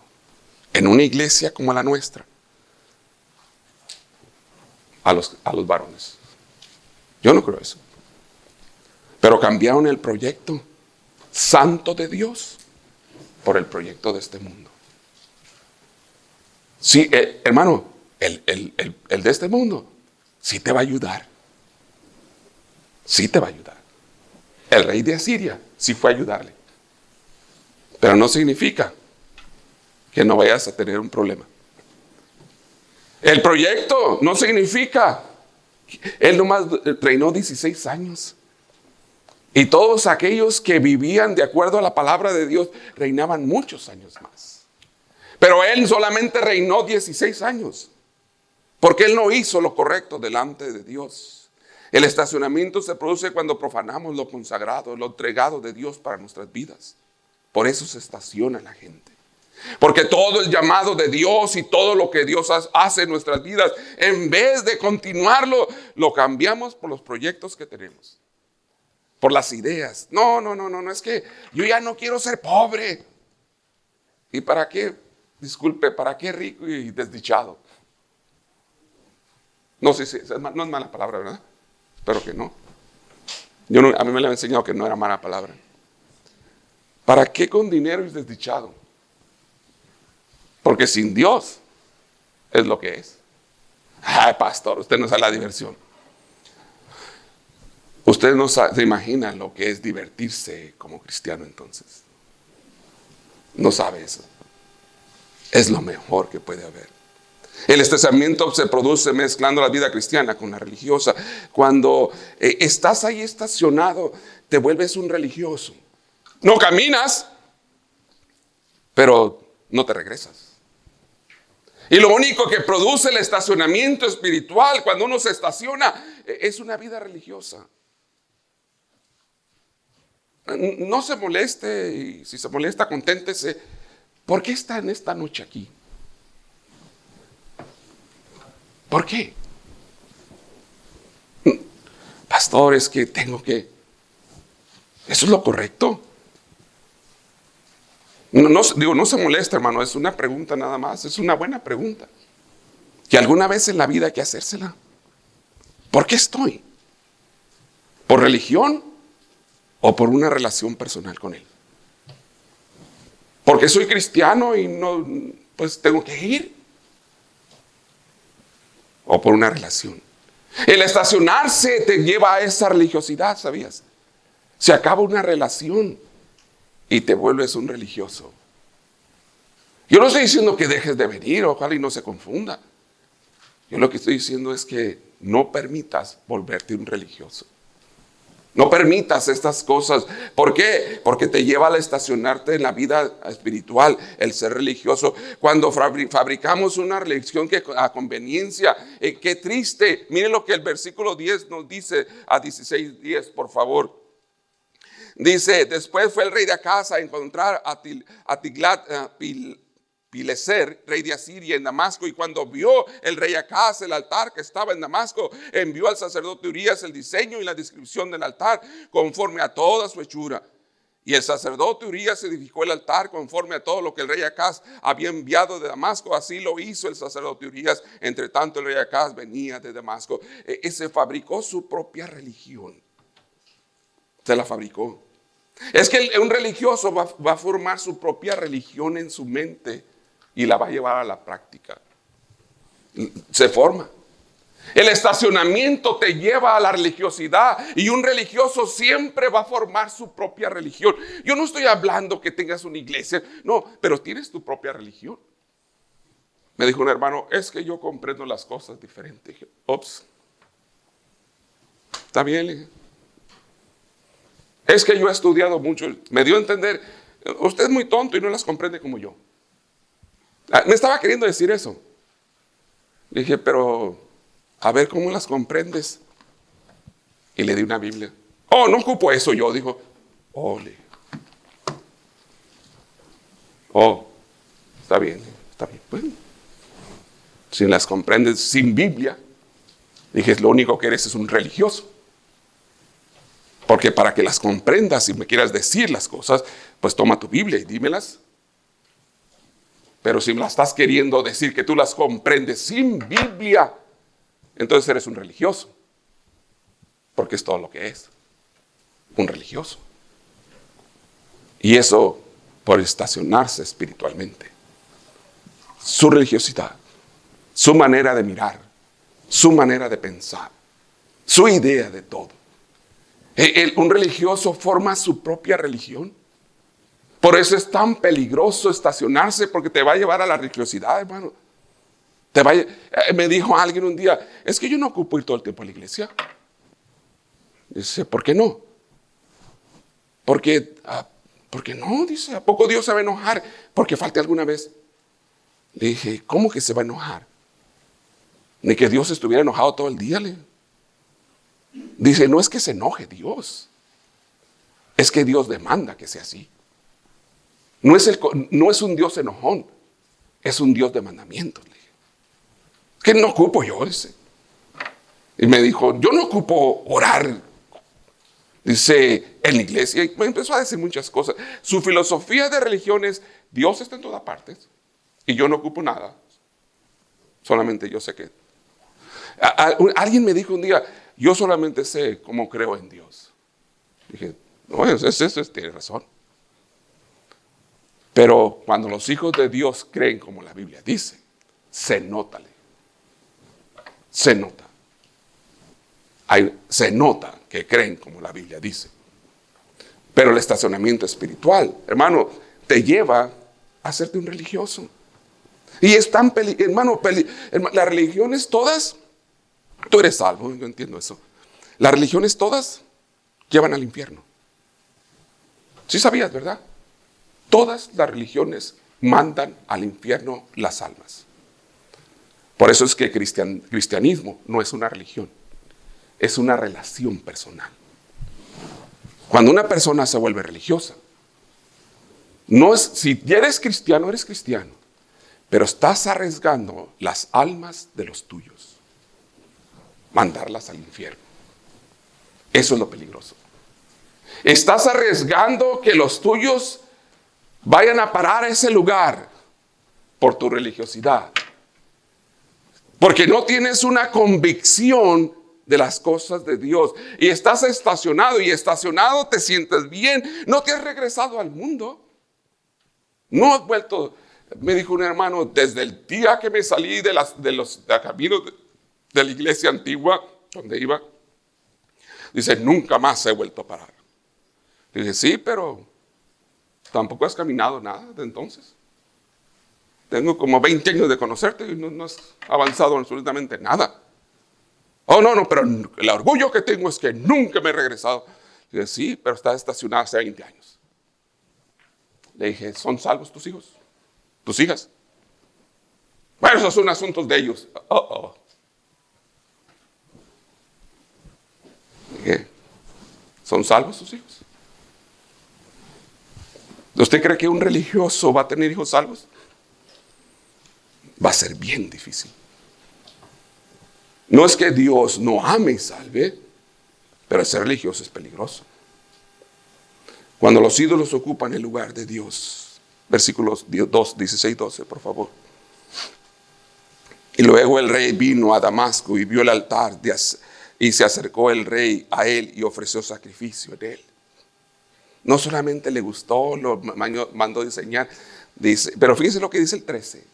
en una iglesia como la nuestra a los varones. Yo no creo eso. Pero cambiaron el proyecto santo de Dios por el proyecto de este mundo. Sí, hermano, el de este mundo sí te va a ayudar. Sí te va a ayudar. El rey de Asiria sí fue a ayudarle. Pero no significa que no vayas a tener un problema. El proyecto no significa. Él nomás reinó 16 años. Y todos aquellos que vivían de acuerdo a la palabra de Dios reinaban muchos años más. Pero él solamente reinó 16 años. Porque él no hizo lo correcto delante de Dios. El estacionamiento se produce cuando profanamos lo consagrado, lo entregado de Dios para nuestras vidas. Por eso se estaciona la gente. Porque todo el llamado de Dios y todo lo que Dios hace en nuestras vidas, en vez de continuarlo, lo cambiamos por los proyectos que tenemos. Por las ideas. No, es que yo ya no quiero ser pobre. ¿Y para qué? Disculpe, ¿para qué rico y desdichado? No sé si no es mala palabra, ¿verdad? Espero que no. A mí me lo han enseñado que no era mala palabra. ¿Para qué con dinero y desdichado? Porque sin Dios es lo que es. Ay, pastor, usted no sabe la diversión. Usted no se imagina lo que es divertirse como cristiano entonces. No sabe eso. Es lo mejor que puede haber. El estacionamiento se produce mezclando la vida cristiana con la religiosa. Cuando estás ahí estacionado, te vuelves un religioso. No caminas, pero no te regresas. Y lo único que produce el estacionamiento espiritual cuando uno se estaciona es una vida religiosa. No se moleste, y si se molesta, conténtese. ¿Por qué está en esta noche aquí? ¿Por qué? Pastor, es que tengo que... ¿Eso es lo correcto? No se molesta, hermano, es una pregunta nada más, es una buena pregunta. Que alguna vez en la vida hay que hacérsela. ¿Por qué estoy? ¿Por religión o por una relación personal con Él? Porque soy cristiano y no, pues tengo que ir. O por una relación. El estacionarse te lleva a esa religiosidad, ¿sabías? Se acaba una relación y te vuelves un religioso. Yo no estoy diciendo que dejes de venir, ojalá y no se confunda. Yo lo que estoy diciendo es que no permitas volverte un religioso. No permitas estas cosas. ¿Por qué? Porque te lleva a estacionarte en la vida espiritual, el ser religioso. Cuando fabricamos una religión que a conveniencia, qué triste. Miren lo que el versículo 10 nos dice, a 16:10, por favor. Dice, después fue el rey de Acaz a encontrar a Tiglat-Pileser, rey de Asiria, en Damasco, y cuando vio el rey Acaz el altar que estaba en Damasco, envió al sacerdote Urías el diseño y la descripción del altar conforme a toda su hechura. Y el sacerdote Urías edificó el altar conforme a todo lo que el rey Acaz había enviado de Damasco. Así lo hizo el sacerdote Urías. Entre tanto el rey Acaz venía de Damasco. Se fabricó su propia religión. Se la fabricó. Es que un religioso va a formar su propia religión en su mente y la va a llevar a la práctica. Se forma. El estacionamiento te lleva a la religiosidad y un religioso siempre va a formar su propia religión. Yo no estoy hablando que tengas una iglesia, no, pero tienes tu propia religión. Me dijo un hermano, es que yo comprendo las cosas diferentes. Dije, ops, está bien. Le dije, es que yo he estudiado mucho. Me dio a entender, usted es muy tonto y no las comprende como yo. Me estaba queriendo decir eso. Le dije, pero a ver cómo las comprendes. Y le di una Biblia. Oh, no ocupo eso yo. Dijo, ole. Oh, está bien. Bueno, si las comprendes sin Biblia, dije, lo único que eres es un religioso. Porque para que las comprendas y me quieras decir las cosas, pues toma tu Biblia y dímelas. Pero si me las estás queriendo decir que tú las comprendes sin Biblia, entonces eres un religioso. Porque es todo lo que es. Un religioso. Y eso por estacionarse espiritualmente. Su religiosidad, su manera de mirar, su manera de pensar, su idea de todo. Un religioso forma su propia religión. Por eso es tan peligroso estacionarse, porque te va a llevar a la religiosidad, hermano. Me dijo alguien un día, es que yo no ocupo ir todo el tiempo a la iglesia. Dice, ¿por qué no? Porque no, dice, ¿a poco Dios se va a enojar porque falte alguna vez? Le dije, ¿cómo que se va a enojar? Ni que Dios estuviera enojado todo el día. Dice, no es que se enoje Dios, es que Dios demanda que sea así. No es un Dios enojón, es un Dios de mandamientos. Le dije, es que no ocupo yo, dice. Y me dijo, yo no ocupo orar, dice, en la iglesia. Y me empezó a decir muchas cosas. Su filosofía de religión es, Dios está en todas partes y yo no ocupo nada. Solamente yo sé que. Alguien me dijo un día, yo solamente sé cómo creo en Dios. Dije, no, eso tiene razón. Pero cuando los hijos de Dios creen como la Biblia dice, se nota. Se nota. Se nota que creen como la Biblia dice. Pero el estacionamiento espiritual, hermano, te lleva a hacerte un religioso. Y es tan hermano, las religiones todas, tú eres salvo, yo entiendo eso. Las religiones todas llevan al infierno. Sí sabías, ¿verdad? Todas las religiones mandan al infierno las almas. Por eso es que el cristianismo no es una religión, es una relación personal. Cuando una persona se vuelve religiosa, no es, si eres cristiano, pero estás arriesgando las almas de los tuyos, mandarlas al infierno. Eso es lo peligroso. Estás arriesgando que los tuyos vayan a parar a ese lugar por tu religiosidad. Porque no tienes una convicción de las cosas de Dios. Y estás estacionado, y estacionado te sientes bien. No te has regresado al mundo. No has vuelto. Me dijo un hermano, desde el día que me salí de los caminos de la iglesia antigua, donde iba, dice, nunca más he vuelto a parar. Dije, sí, pero tampoco has caminado nada de entonces. Tengo como 20 años de conocerte y no has avanzado absolutamente nada. Oh, no, pero el orgullo que tengo es que nunca me he regresado. Dije, sí, pero estás estacionado hace 20 años. Le dije, ¿son salvos tus hijos? ¿Tus hijas? Bueno, esos son asuntos de ellos. Dije, ¿son salvos tus hijos? ¿Usted cree que un religioso va a tener hijos salvos? Va a ser bien difícil. No es que Dios no ame y salve, pero ser religioso es peligroso. Cuando los ídolos ocupan el lugar de Dios, versículos 16, 12, por favor. Y luego el rey vino a Damasco y vio el altar y se acercó el rey a él y ofreció sacrificio en él. No solamente le gustó, lo mandó diseñar, dice, pero fíjense lo que dice el 13.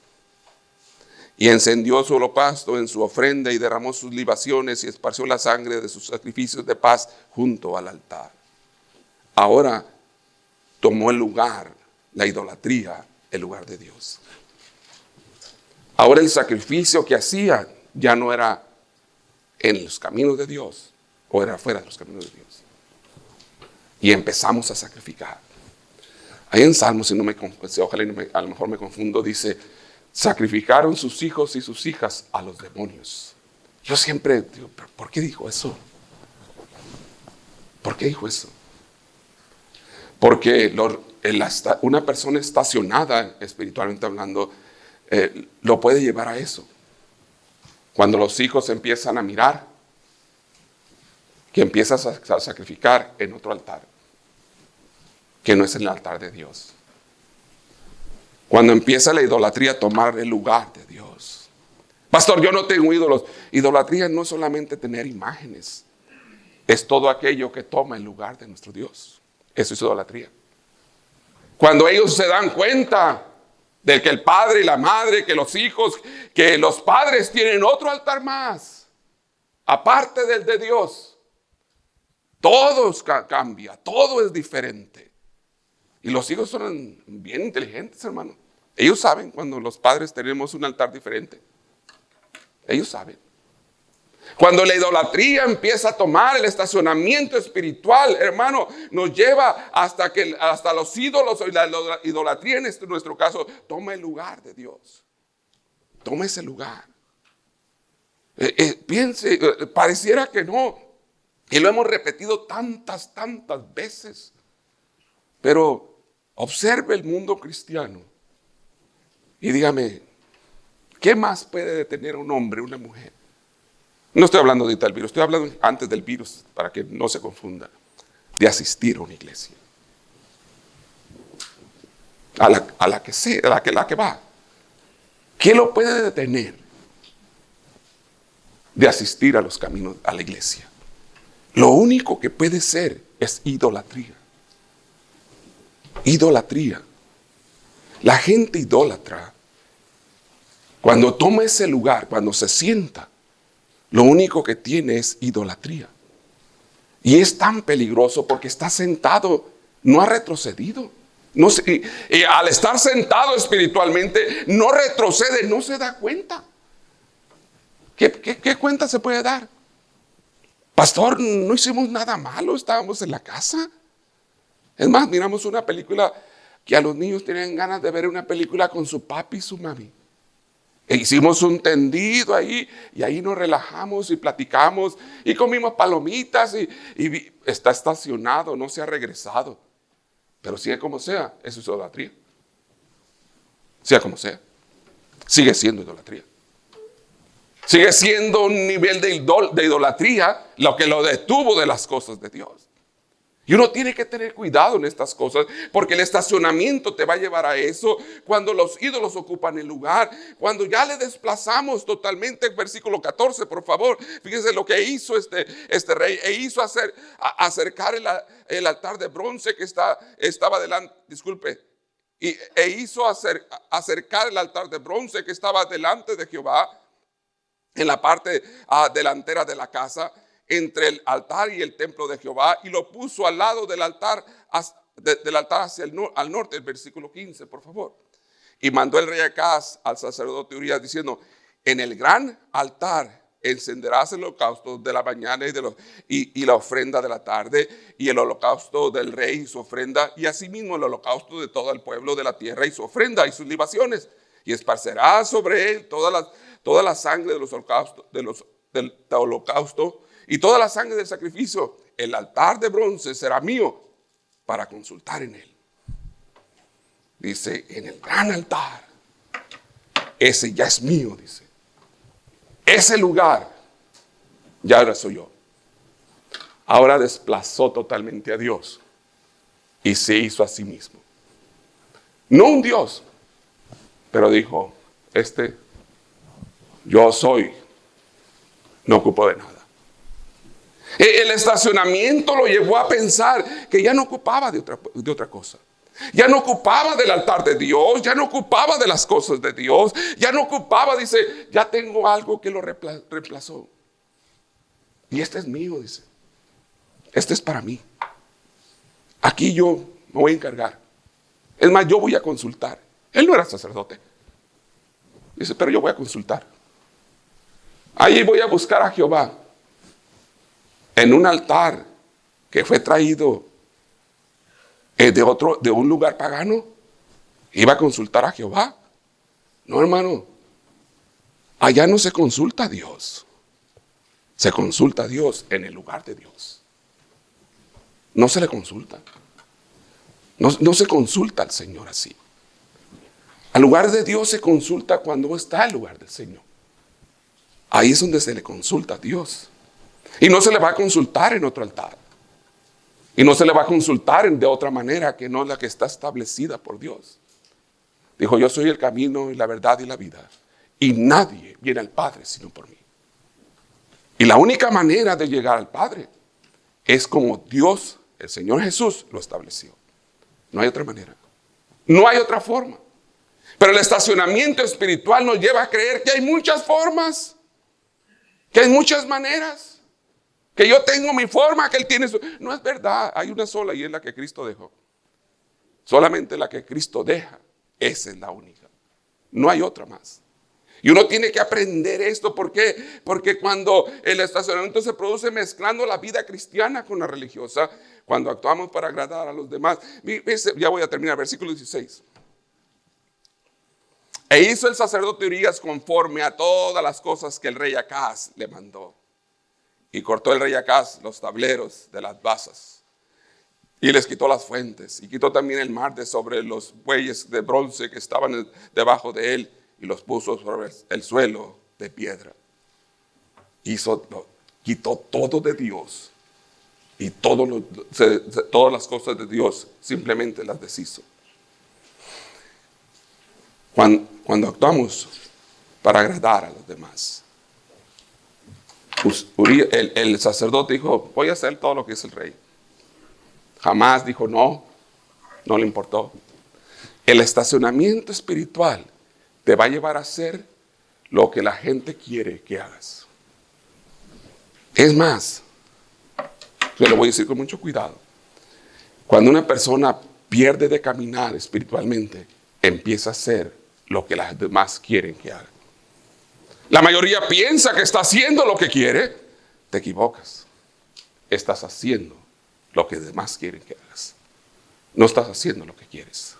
Y encendió su holocausto en su ofrenda y derramó sus libaciones y esparció la sangre de sus sacrificios de paz junto al altar. Ahora tomó el lugar, la idolatría, el lugar de Dios. Ahora el sacrificio que hacía ya no era en los caminos de Dios, o era fuera de los caminos de Dios. Y empezamos a sacrificar. Ahí en Salmos, ojalá a lo mejor me confundo, dice, sacrificaron sus hijos y sus hijas a los demonios. Yo siempre digo, ¿pero por qué dijo eso? ¿Por qué dijo eso? Porque una persona estacionada, espiritualmente hablando, lo puede llevar a eso. Cuando los hijos empiezan a mirar, que empiezas a sacrificar en otro altar, que no es el altar de Dios. Cuando empieza la idolatría a tomar el lugar de Dios. Pastor, yo no tengo ídolos. Idolatría no es solamente tener imágenes, es todo aquello que toma el lugar de nuestro Dios. Eso es idolatría. Cuando ellos se dan cuenta de que el padre y la madre, que los hijos, que los padres tienen otro altar más, aparte del de Dios, todo cambia, todo es diferente. Y los hijos son bien inteligentes, hermano. Ellos saben cuando los padres tenemos un altar diferente. Ellos saben. Cuando la idolatría empieza a tomar el estacionamiento espiritual, hermano, nos lleva hasta los ídolos, y la idolatría en nuestro caso, toma el lugar de Dios. Toma ese lugar. Piense, pareciera que no. Y lo hemos repetido tantas veces. Pero observe el mundo cristiano y dígame, ¿qué más puede detener a un hombre, una mujer? No estoy hablando ahorita del virus, estoy hablando antes del virus, para que no se confunda, de asistir a una iglesia. A la que sea, a la que va. ¿Qué lo puede detener de asistir a los caminos, a la iglesia? Lo único que puede ser es idolatría. Idolatría. La gente idólatra, cuando toma ese lugar, cuando se sienta, lo único que tiene es idolatría. Y es tan peligroso porque está sentado, no ha retrocedido. No y al estar sentado espiritualmente, no retrocede, no se da cuenta. ¿Qué cuenta se puede dar? Pastor, no hicimos nada malo, estábamos en la casa. Es más, miramos una película que a los niños tienen ganas de ver, una película con su papi y su mami. E hicimos un tendido ahí y ahí nos relajamos y platicamos y comimos palomitas y está estacionado, no se ha regresado. Pero sigue como sea, eso es idolatría. Sea como sea, sigue siendo idolatría. Sigue siendo un nivel de idolatría lo que lo detuvo de las cosas de Dios. Y uno tiene que tener cuidado en estas cosas, porque el estacionamiento te va a llevar a eso. Cuando los ídolos ocupan el lugar, cuando ya le desplazamos totalmente. Versículo 14, por favor, fíjense lo que hizo este rey. E hizo acercar el altar de bronce que estaba delante, e hizo acercar el altar de bronce que estaba delante de Jehová, en la parte delantera de la casa, entre el altar y el templo de Jehová, y lo puso al lado del altar hacia al norte. El versículo 15, por favor. Y mandó el rey Acaz al sacerdote Urías diciendo: en el gran altar encenderás el holocausto de la mañana y la ofrenda de la tarde, y el holocausto del rey y su ofrenda, y asimismo el holocausto de todo el pueblo de la tierra y su ofrenda y sus libaciones, y esparcerás sobre él toda la sangre de los holocaustos, del holocausto, y toda la sangre del sacrificio. El altar de bronce será mío para consultar en él. Dice, en el gran altar, ese ya es mío, dice. Ese lugar ya ahora soy yo. Ahora desplazó totalmente a Dios y se hizo a sí mismo. No un Dios, pero dijo, yo soy, no ocupo de nada. El estacionamiento lo llevó a pensar que ya no ocupaba de otra cosa. Ya no ocupaba del altar de Dios, ya no ocupaba de las cosas de Dios, ya no ocupaba, dice, ya tengo algo que lo reemplazó. Y este es mío, dice. Este es para mí. Aquí yo me voy a encargar. Es más, yo voy a consultar. Él no era sacerdote. Dice, pero yo voy a consultar. Ahí voy a buscar a Jehová en un altar que fue traído de un lugar pagano. Iba a consultar a Jehová. No, hermano. Allá no se consulta a Dios. Se consulta a Dios en el lugar de Dios. No se le consulta. No se consulta al Señor así. Al lugar de Dios se consulta cuando está el lugar del Señor. Ahí es donde se le consulta a Dios. Y no se le va a consultar en otro altar. Y no se le va a consultar de otra manera que no la que está establecida por Dios. Dijo, yo soy el camino y la verdad y la vida. Y nadie viene al Padre sino por mí. Y la única manera de llegar al Padre es como Dios, el Señor Jesús, lo estableció. No hay otra manera. No hay otra forma. Pero el estacionamiento espiritual nos lleva a creer que hay muchas formas. Que hay muchas maneras. Que yo tengo mi forma, que Él tiene su... No es verdad, hay una sola y es la que Cristo dejó. Solamente la que Cristo deja, esa es la única. No hay otra más. Y uno tiene que aprender esto. ¿Por qué? Porque cuando el estacionamiento se produce mezclando la vida cristiana con la religiosa, cuando actuamos para agradar a los demás. Ya voy a terminar, versículo 16. E hizo el sacerdote Urías conforme a todas las cosas que el rey Acaz le mandó. Y cortó el rey Acaz los tableros de las basas. Y les quitó las fuentes. Y quitó también el mar de sobre los bueyes de bronce que estaban debajo de él. Y los puso sobre el suelo de piedra. Quitó todo de Dios. Y todas las cosas de Dios simplemente las deshizo. Cuando actuamos para agradar a los demás. El sacerdote dijo, voy a hacer todo lo que dice el rey. Jamás dijo no le importó. El estacionamiento espiritual te va a llevar a hacer lo que la gente quiere que hagas. Es más, se lo voy a decir con mucho cuidado. Cuando una persona pierde de caminar espiritualmente, empieza a hacer lo que las demás quieren que haga. La mayoría piensa que está haciendo lo que quiere. Te equivocas. Estás haciendo lo que los demás quieren que hagas. No estás haciendo lo que quieres.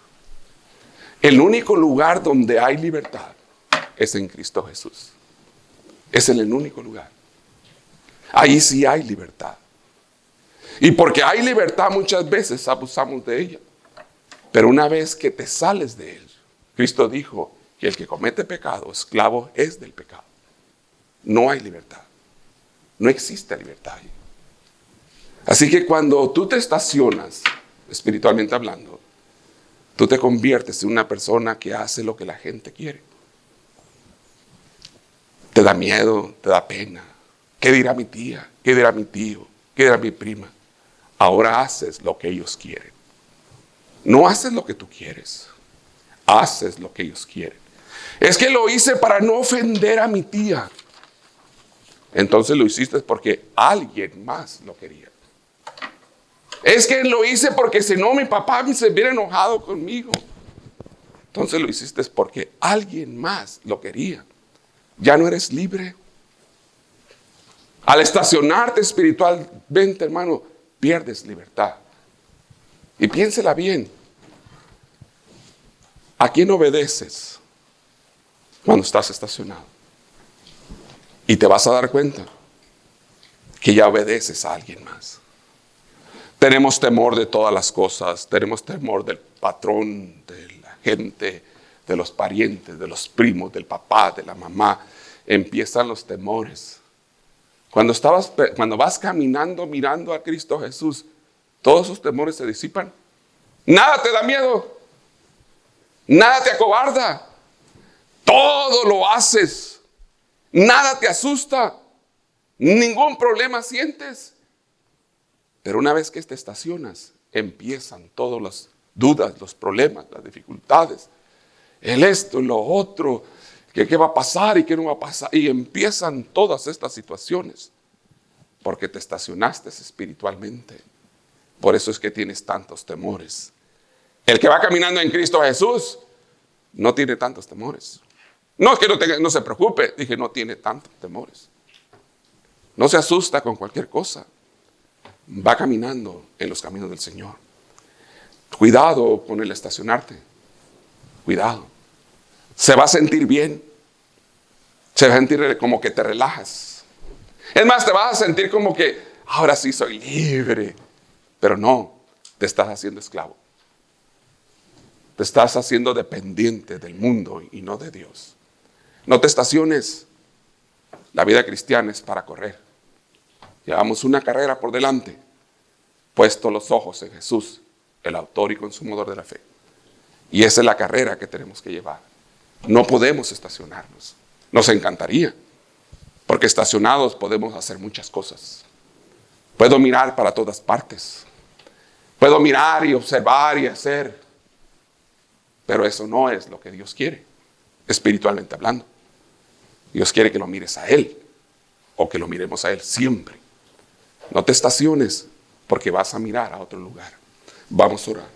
El único lugar donde hay libertad es en Cristo Jesús. Es en el único lugar. Ahí sí hay libertad. Y porque hay libertad muchas veces abusamos de ella. Pero una vez que te sales de él, Cristo dijo que el que comete pecado, esclavo es del pecado. No hay libertad. No existe libertad ahí. Así que cuando tú te estacionas, espiritualmente hablando, tú te conviertes en una persona que hace lo que la gente quiere. Te da miedo, te da pena. ¿Qué dirá mi tía? ¿Qué dirá mi tío? ¿Qué dirá mi prima? Ahora haces lo que ellos quieren. No haces lo que tú quieres. Haces lo que ellos quieren. Es que lo hice para no ofender a mi tía. Entonces lo hiciste porque alguien más lo quería. Es que lo hice porque si no mi papá se hubiera enojado conmigo. Entonces lo hiciste porque alguien más lo quería. Ya no eres libre. Al estacionarte espiritualmente, hermano, pierdes libertad. Y piénsela bien. ¿A quién obedeces cuando estás estacionado? Y te vas a dar cuenta que ya obedeces a alguien más. Tenemos temor de todas las cosas. Tenemos temor del patrón, de la gente, de los parientes, de los primos, del papá, de la mamá. Empiezan los temores. Cuando vas caminando mirando a Cristo Jesús, todos esos temores se disipan. Nada te da miedo. Nada te acobarda. Todo lo haces. Nada te asusta. Ningún problema sientes. Pero una vez que te estacionas, empiezan todos dudas, los problemas, las dificultades, el esto, lo otro, que qué va a pasar y qué no va a pasar. Y empiezan todas estas situaciones porque te estacionaste espiritualmente. Por eso es que tienes tantos temores. El que va caminando en Cristo Jesús no tiene tantos temores. No es que no se preocupe, dije, no tiene tantos temores. No se asusta con cualquier cosa. Va caminando en los caminos del Señor. Cuidado con el estacionarte. Cuidado. Se va a sentir bien. Se va a sentir como que te relajas. Es más, te vas a sentir como que ahora sí soy libre. Pero no, te estás haciendo esclavo. Te estás haciendo dependiente del mundo y no de Dios. No te estaciones. La vida cristiana es para correr. Llevamos una carrera por delante, puesto los ojos en Jesús, el autor y consumador de la fe. Y esa es la carrera que tenemos que llevar. No podemos estacionarnos. Nos encantaría, porque estacionados podemos hacer muchas cosas. Puedo mirar para todas partes. Puedo mirar y observar y hacer. Pero eso no es lo que Dios quiere, espiritualmente hablando. Dios quiere que lo mires a Él, o que lo miremos a Él siempre. No te estaciones porque vas a mirar a otro lugar. Vamos a orar.